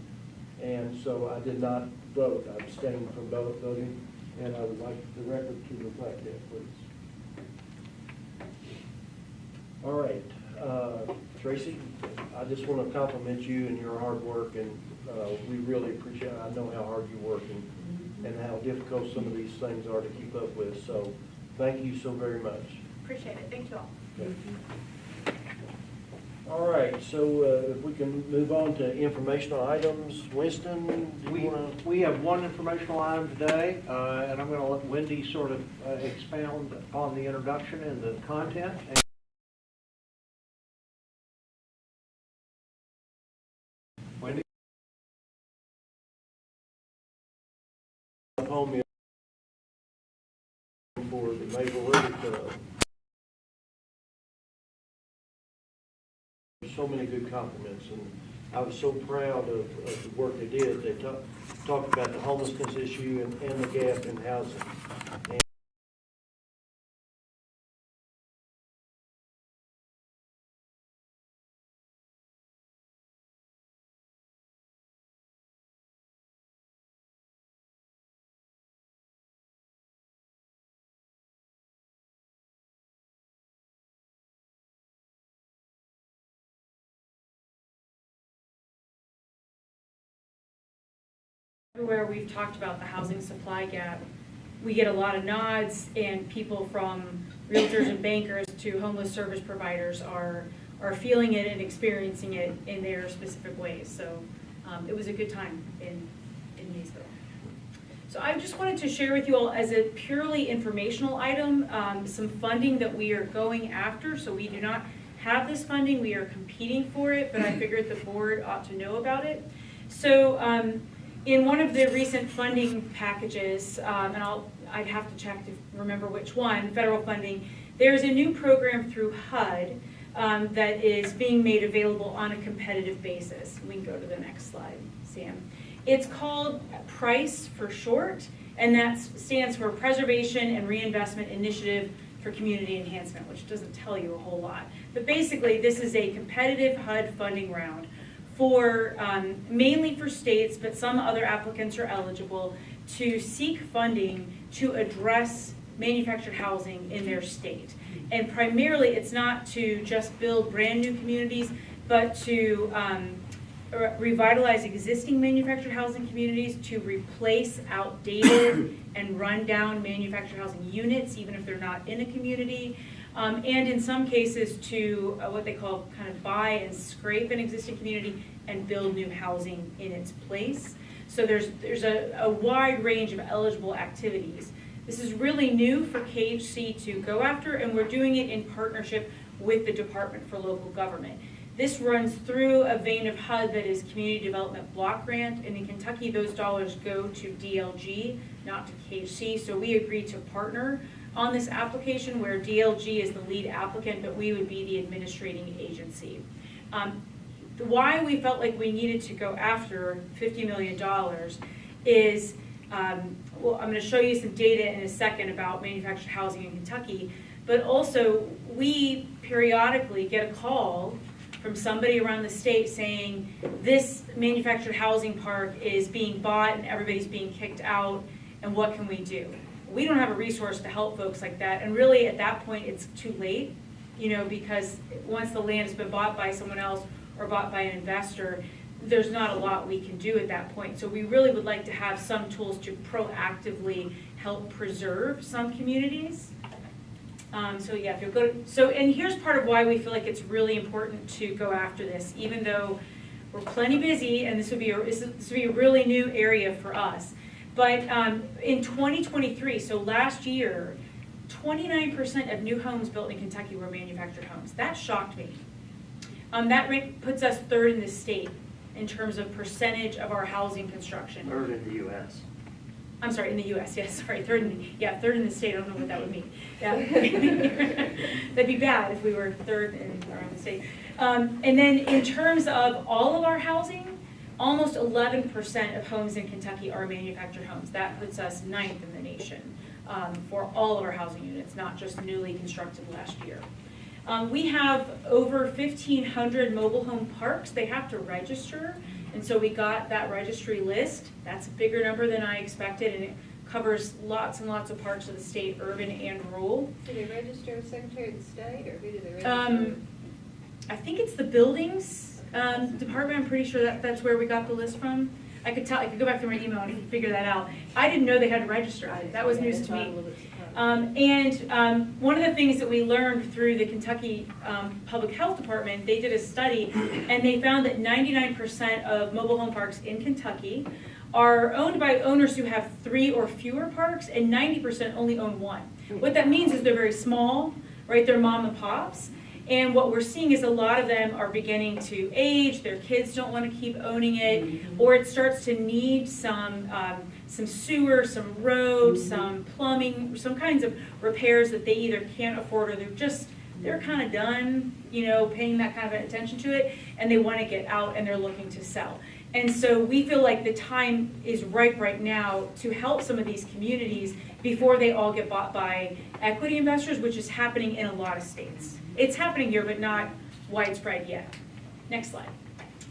And so I did not vote. I abstained from voting, and I would like the record to reflect that, please. All right, Tracy, I just want to compliment you and your hard work, and we really appreciate it. I know how hard you work and how difficult some of these things are to keep up with. So thank you so very much. Appreciate it. Thank you all. Okay. All right, so if we can move on to informational items. Winston, do you want to? We have one informational item today, and I'm going to let Wendy sort of expound upon the introduction and the content. Wendy? Home for the Maple River Club. So many good compliments, and I was so proud of the work they did. They talked about the homelessness issue and the gap in housing. Everywhere we've talked about the housing supply gap, we get a lot of nods, and people from realtors and bankers to homeless service providers are feeling it and experiencing it in their specific ways. So it was a good time in Maysville. So I just wanted to share with you all, as a purely informational item, some funding that we are going after. So we do not have this funding, we are competing for it, but I figured the board ought to know about it. So in one of the recent funding packages, and I'd have to check to remember which one, federal funding, there's a new program through HUD that is being made available on a competitive basis. We can go to the next slide, Sam. It's called PRICE for short, and that stands for Preservation and Reinvestment Initiative for Community Enhancement, which doesn't tell you a whole lot. But basically, this is a competitive HUD funding round for mainly for states, but some other applicants are eligible to seek funding to address manufactured housing in their state. And primarily, it's not to just build brand new communities, but to revitalize existing manufactured housing communities, to replace outdated and rundown manufactured housing units, even if they're not in a community. And in some cases to what they call kind of buy and scrape an existing community and build new housing in its place. So there's a wide range of eligible activities. This is really new for KHC to go after, and we're doing it in partnership with the Department for Local Government. This runs through a vein of HUD that is Community Development Block Grant, and in Kentucky those dollars go to DLG, not to KHC, so we agreed to partner on this application where DLG is the lead applicant, but we would be the administrating agency. Why we felt like we needed to go after $50 million is, well, I'm going to show you some data in a second about manufactured housing in Kentucky, but also we periodically get a call from somebody around the state saying this manufactured housing park is being bought and everybody's being kicked out, and what can we do? We don't have a resource to help folks like that, and really at that point it's too late, you know, because once the land has been bought by someone else or bought by an investor, there's not a lot we can do at that point. So we really would like to have some tools to proactively help preserve some communities. So yeah, if you go to, and here's part of why we feel like it's really important to go after this, even though we're plenty busy, and this would be a really new area for us. But in 2023, so last year, 29% of new homes built in Kentucky were manufactured homes. That shocked me. That rate puts us third in the state in terms of percentage of our housing construction. Third in the U.S. I'm sorry, in the U.S., yes, sorry, third in the state, I don't know what that would mean. Yeah. That'd be bad if we were third around the state. And then in terms of all of our housing, almost 11% of homes in Kentucky are manufactured homes. That puts us 9th in the nation for all of our housing units, not just newly constructed last year. We have over 1,500 mobile home parks. They have to register. And so we got that registry list. That's a bigger number than I expected, and it covers lots and lots of parts of the state, urban and rural. Do they register with Secretary of the State, or who do they register? I think it's the buildings department. I'm pretty sure that's where we got the list from. I could go back through my email and figure that out. I didn't know they had to register. That was news to me. One of the things that we learned through the Kentucky Public Health Department, they did a study, and they found that 99% of mobile home parks in Kentucky are owned by owners who have 3 or fewer parks, and 90% only own 1. What that means is they're very small, right? They're mom and pops. And what we're seeing is a lot of them are beginning to age, their kids don't want to keep owning it, or it starts to need some sewer, some roads, some plumbing, some kinds of repairs that they either can't afford or they're kind of done, paying that kind of attention to it, and they want to get out and they're looking to sell. And so we feel like the time is right now to help some of these communities before they all get bought by equity investors, which is happening in a lot of states. It's happening here, but not widespread yet. Next slide.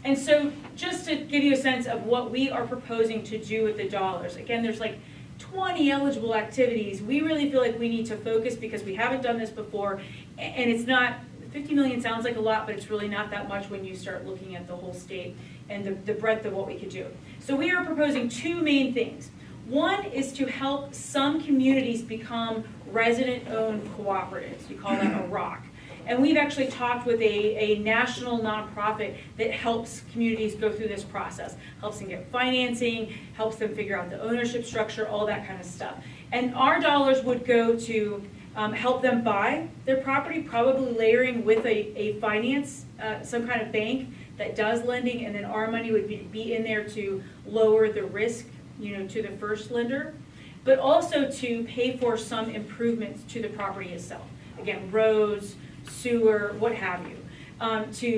And so just to give you a sense of what we are proposing to do with the dollars, again, there's like 20 eligible activities. We really feel like we need to focus because we haven't done this before, and it's not, 50 million sounds like a lot, but it's really not that much when you start looking at the whole state and the breadth of what we could do. So we are proposing 2 main things. One is to help some communities become resident-owned cooperatives. We call that a ROC. And we've actually talked with a national nonprofit that helps communities go through this process, helps them get financing, helps them figure out the ownership structure, all that kind of stuff. And our dollars would go to help them buy their property, probably layering with a finance, some kind of bank that does lending, and then our money would be in there to lower the risk, to the first lender, but also to pay for some improvements to the property itself. Again, roads, sewer, what have you,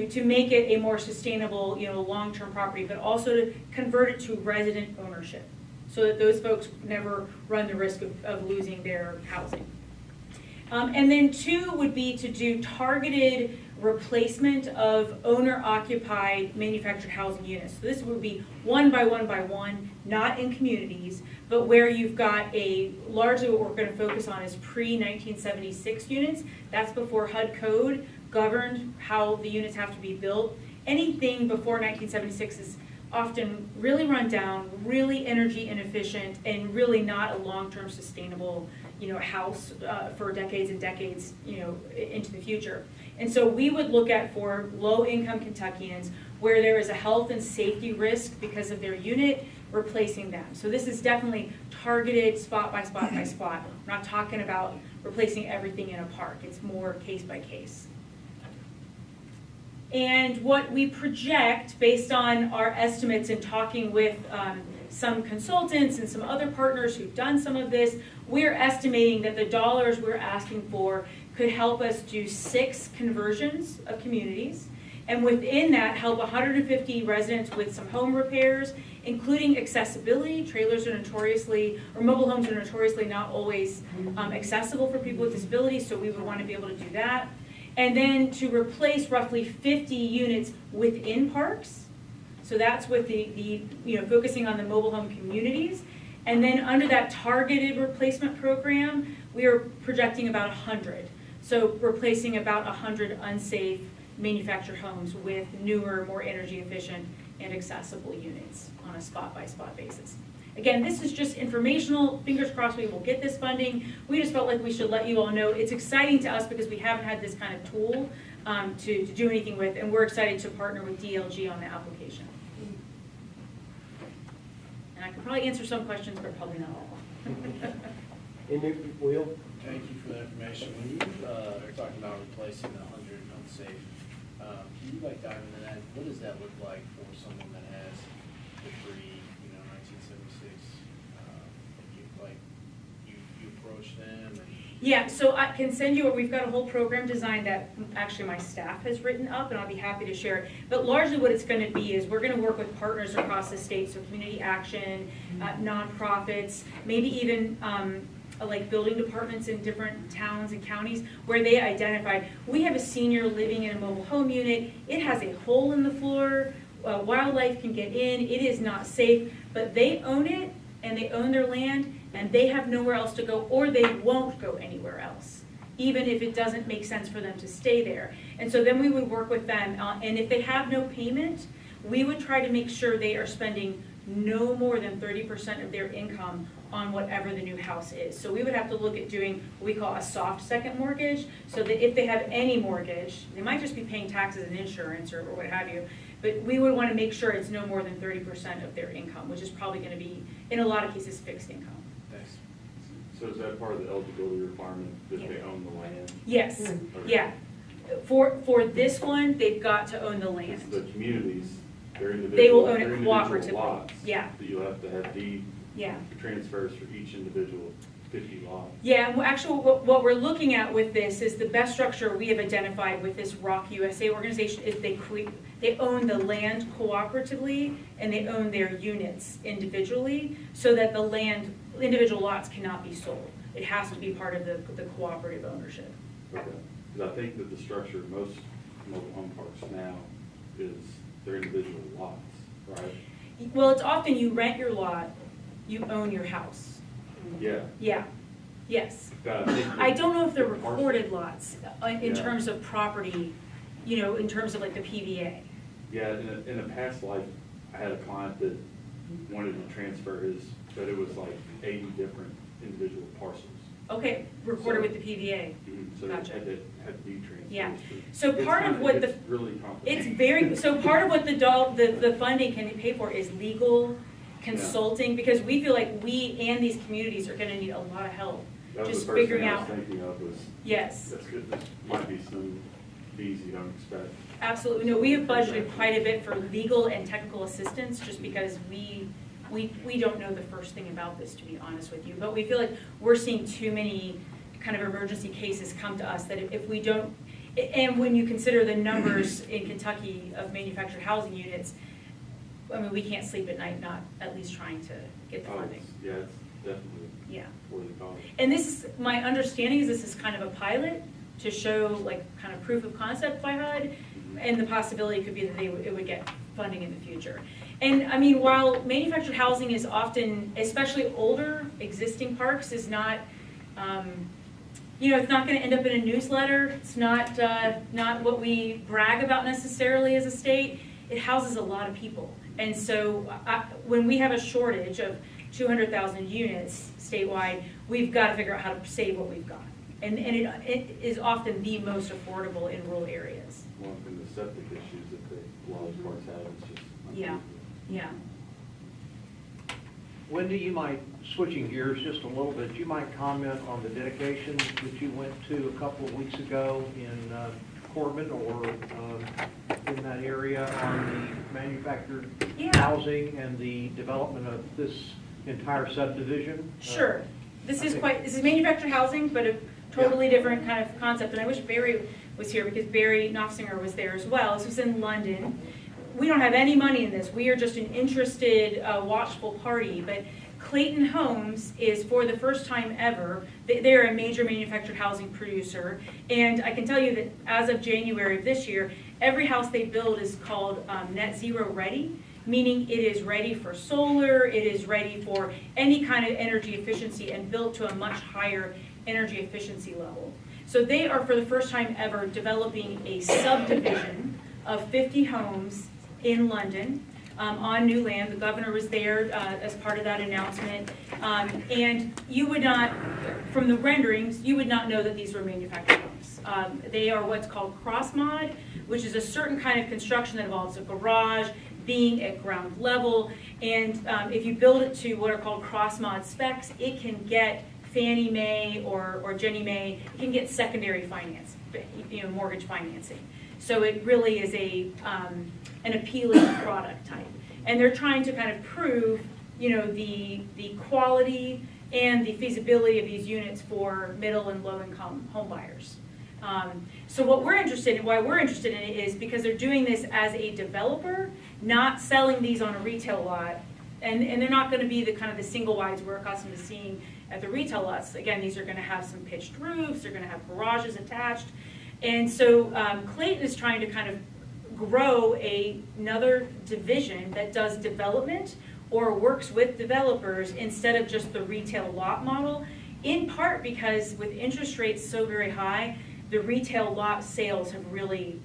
to make it a more sustainable, long-term property, but also to convert it to resident ownership so that those folks never run the risk of losing their housing. And then 2 would be to do targeted replacement of owner-occupied manufactured housing units. So this would be 1 by 1 by 1, not in communities, but where you've got largely what we're going to focus on is pre-1976 units. That's before HUD code governed how the units have to be built. Anything before 1976 is often really run down, really energy inefficient, and really not a long-term sustainable house for decades and decades into the future. And so we would look at, for low-income Kentuckians where there is a health and safety risk because of their unit, replacing them. So this is definitely targeted spot by spot by spot. We're not talking about replacing everything in a park. It's more case by case. And what we project based on our estimates and talking with some consultants and some other partners who've done some of this, we're estimating that the dollars we're asking for could help us do 6 conversions of communities, and within that help 150 residents with some home repairs, including accessibility. Trailers are notoriously, or mobile homes are notoriously not always accessible for people with disabilities, so we would want to be able to do that. And then to replace roughly 50 units within parks. So that's with the focusing on the mobile home communities. And then under that targeted replacement program, we are projecting about 100. So replacing about 100 unsafe manufactured homes with newer, more energy efficient and accessible units on a spot by spot basis. Again, this is just informational, fingers crossed we will get this funding. We just felt like we should let you all know. It's exciting to us because we haven't had this kind of tool to do anything with, and we're excited to partner with DLG on the application. And I could probably answer some questions, but probably not all. Will? Thank you for the information. When you are talking about replacing the 100 unsafe, can you like dive into that? What does that look like for someone that has the pre-1976? You approach them and... Yeah, so I can send you, we've got a whole program designed that actually my staff has written up, and I'll be happy to share it. But largely what it's going to be is we're going to work with partners across the state, so community action, nonprofits, maybe even like building departments in different towns and counties where they identified, we have a senior living in a mobile home unit, it has a hole in the floor, wildlife can get in, it is not safe, but they own it and they own their land and they have nowhere else to go, or they won't go anywhere else, even if it doesn't make sense for them to stay there. And so then we would work with them, and if they have no payment, we would try to make sure they are spending no more than 30% of their income on whatever the new house is. So we would have to look at doing what we call a soft second mortgage, so that if they have any mortgage, they might just be paying taxes and insurance or what have you, but we would want to make sure it's no more than 30% of their income, which is probably going to be, in a lot of cases, fixed income. Thanks. So is that part of the eligibility requirement, that they own the land? Yes, Okay. yeah. For this one, they've got to own the land. It's the communities, they're individual. They will own they're it individual cooperatively. lots Yeah. That you'll have to have deed Yeah. transfers for each individual 50 lots. Yeah, and actually what we're looking at with this is the best structure we have identified with this Rock USA organization is they own the land cooperatively and they own their units individually, so that the land, individual lots cannot be sold. It has to be part of the cooperative ownership. Okay. Because I think that the structure of most mobile home parks now is they're individual lots, right? Well, it's often you rent your lot, you own your house. Yeah. Yeah, yes. But I think I don't know if they're the parcel- recorded lots in Yeah. terms of property, you know, in terms of like the PVA. Yeah, in a past life, I had a client that wanted to transfer his, but it was like 80 different individual parcels. Okay, recorded So- with the PVA. So Gotcha. they had to have deed transfers. Yeah. But So it's part of kinda- what it's really complicated. It's very, so part of what the funding can pay for is legal consulting, because we feel like we and these communities are gonna need a lot of help. That was Just the first figuring thing I out. was thinking of was, Yes, that's good, there might be some fees you don't expect. absolutely. No, we have budgeted quite a bit for legal and technical assistance, just because we don't know the first thing about this, to be honest with you. But we feel like we're seeing too many kind of emergency cases come to us that if we don't, and when you consider the numbers in Kentucky of manufactured housing units, I mean, we can't sleep at night not at least trying to get the Oh, funding. yeah, it's definitely Yeah. worth the cost. And this is, my understanding is this is kind of a pilot to show like kind of proof of concept by HUD, and the possibility could be that it would get funding in the future. And I mean, while manufactured housing is often, especially older existing parks, is not, you know, it's not going to end up in a newsletter. It's not what we brag about necessarily as a state. It houses a lot of people. And so when we have a shortage of 200,000 units statewide, we've got to figure out how to save what we've got. And it is often the most affordable in rural areas. Well, and the septic issues that a lot of parks have, it's just. Yeah, yeah. Wendy, you might, switching gears just a little bit, you might comment on the dedication that you went to a couple of weeks ago in Corbin or in that area on the manufactured Yeah. housing and the development of this entire subdivision. Sure. This is manufactured housing, but a totally different kind of concept. And I wish Barry was here, because Barry Knopfsinger was there as well. This was in London. We don't have any money in this. We are just an interested, watchful party. But Clayton Homes is, for the first time ever, they're a major manufactured housing producer. And I can tell you that as of January of this year, every house they build is called net zero ready, meaning it is ready for solar, it is ready for any kind of energy efficiency and built to a much higher energy efficiency level. So they are, for the first time ever, developing a subdivision of 50 homes in London. on new land. The governor was there as part of that announcement. And you would not, from the renderings, you would not know that these were manufactured homes. They are what's called cross-mod, which is a certain kind of construction that involves a garage, being at ground level, and if you build it to what are called cross-mod specs, it can get Fannie Mae or Ginnie Mae, it can get secondary finance, mortgage financing. So it really is an appealing product type. And they're trying to kind of prove, the quality and the feasibility of these units for middle and low-income home buyers. So what we're interested in, why we're interested in it is because they're doing this as a developer, not selling these on a retail lot. And they're not going to be the kind of the single wides we're accustomed to seeing at the retail lots. Again, these are going to have some pitched roofs, they're going to have garages attached. And so Clayton is trying to kind of grow another division that does development or works with developers instead of just the retail lot model, in part because with interest rates so very high, the retail lot sales have really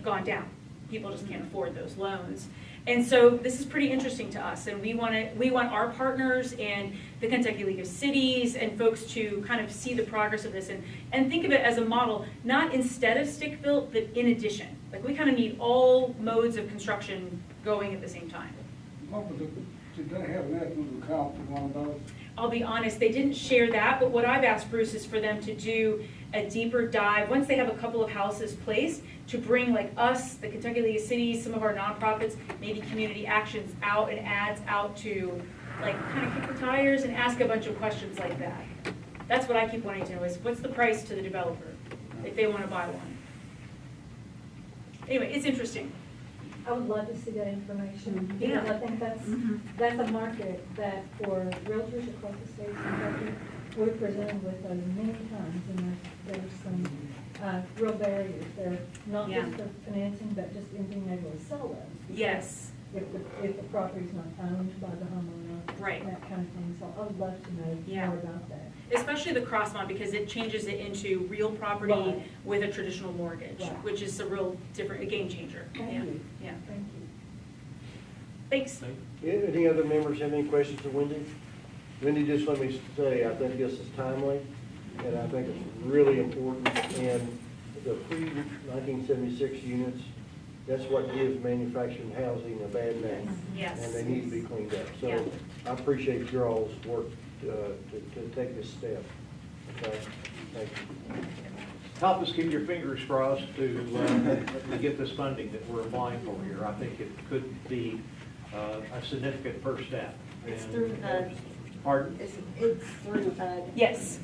gone down. People just can't afford those loans. And so this is pretty interesting to us, and we want our partners and the Kentucky League of Cities and folks to kind of see the progress of this and think of it as a model, not instead of stick-built, but in addition. Like, we kind of need all modes of construction going at the same time. Did they have an estimate of cost of one of those? I'll be honest, they didn't share that, but what I've asked Bruce is for them to do a deeper dive, once they have a couple of houses placed, to bring like us, the Kentucky League of Cities, some of our nonprofits, maybe Community Actions out and ads out to like kind of kick the tires and ask a bunch of questions like that. That's what I keep wanting to know is what's the price to the developer if they want to buy one. Anyway, it's interesting. I would love to see that information, Yeah. because I think that's a market that for realtors across the state of Kentucky, we're presented with many times, and there's some real barriers there, not just the financing, but just in being able to sell them. Yes. If the property's not owned by the homeowner, right, that kind of thing. So I would love to know more about that. Especially the cross-mod, because it changes it into real property Right. with a traditional mortgage, Right. which is a real different, a game changer. Thank you. Yeah. Thank you. Thanks. Any other members have any questions for Wendy? Wendy, just let me say, I think this is timely, and I think it's really important. And the pre-1976 units, that's what gives manufactured housing a bad name. Yes. And they need to be cleaned up. So Yeah. I appreciate your all's work to take this step. Okay, thank you. Help us keep your fingers crossed to get this funding that we're applying for here. I think it could be a significant first step. It's through HUD. Pardon? It's through HUD. Yes.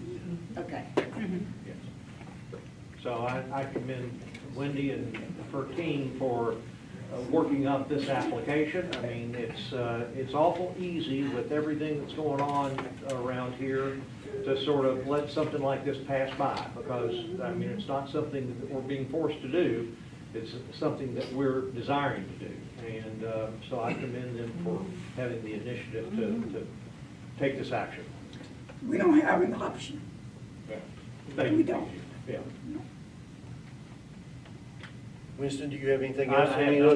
Okay. Yes. So I commend Wendy and her team for working up this application. I mean, it's awful easy with everything that's going on around here to sort of let something like this pass by, because, I mean, it's not something that we're being forced to do. It's something that we're desiring to do. And so I commend them for having the initiative to take this action. We don't have an option. Thank you. We don't. Yeah. Winston, do you have anything I else?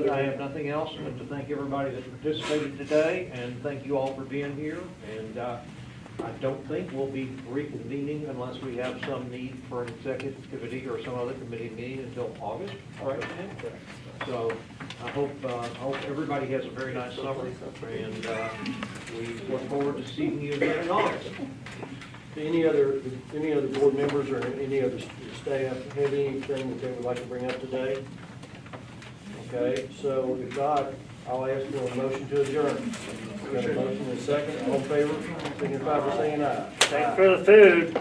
I have nothing else but to thank everybody that participated today, and thank you all for being here. And I don't think we'll be reconvening unless we have some need for an executive committee or some other committee meeting until August, right? So I hope everybody has a very nice summer, and we look forward to seeing you again in August. Any other board members or any other staff have anything that they would like to bring up today? Okay, so if not, I'll ask for a motion to adjourn. Got a motion and a second, all in favor, signify by saying aye. Thanks for the food.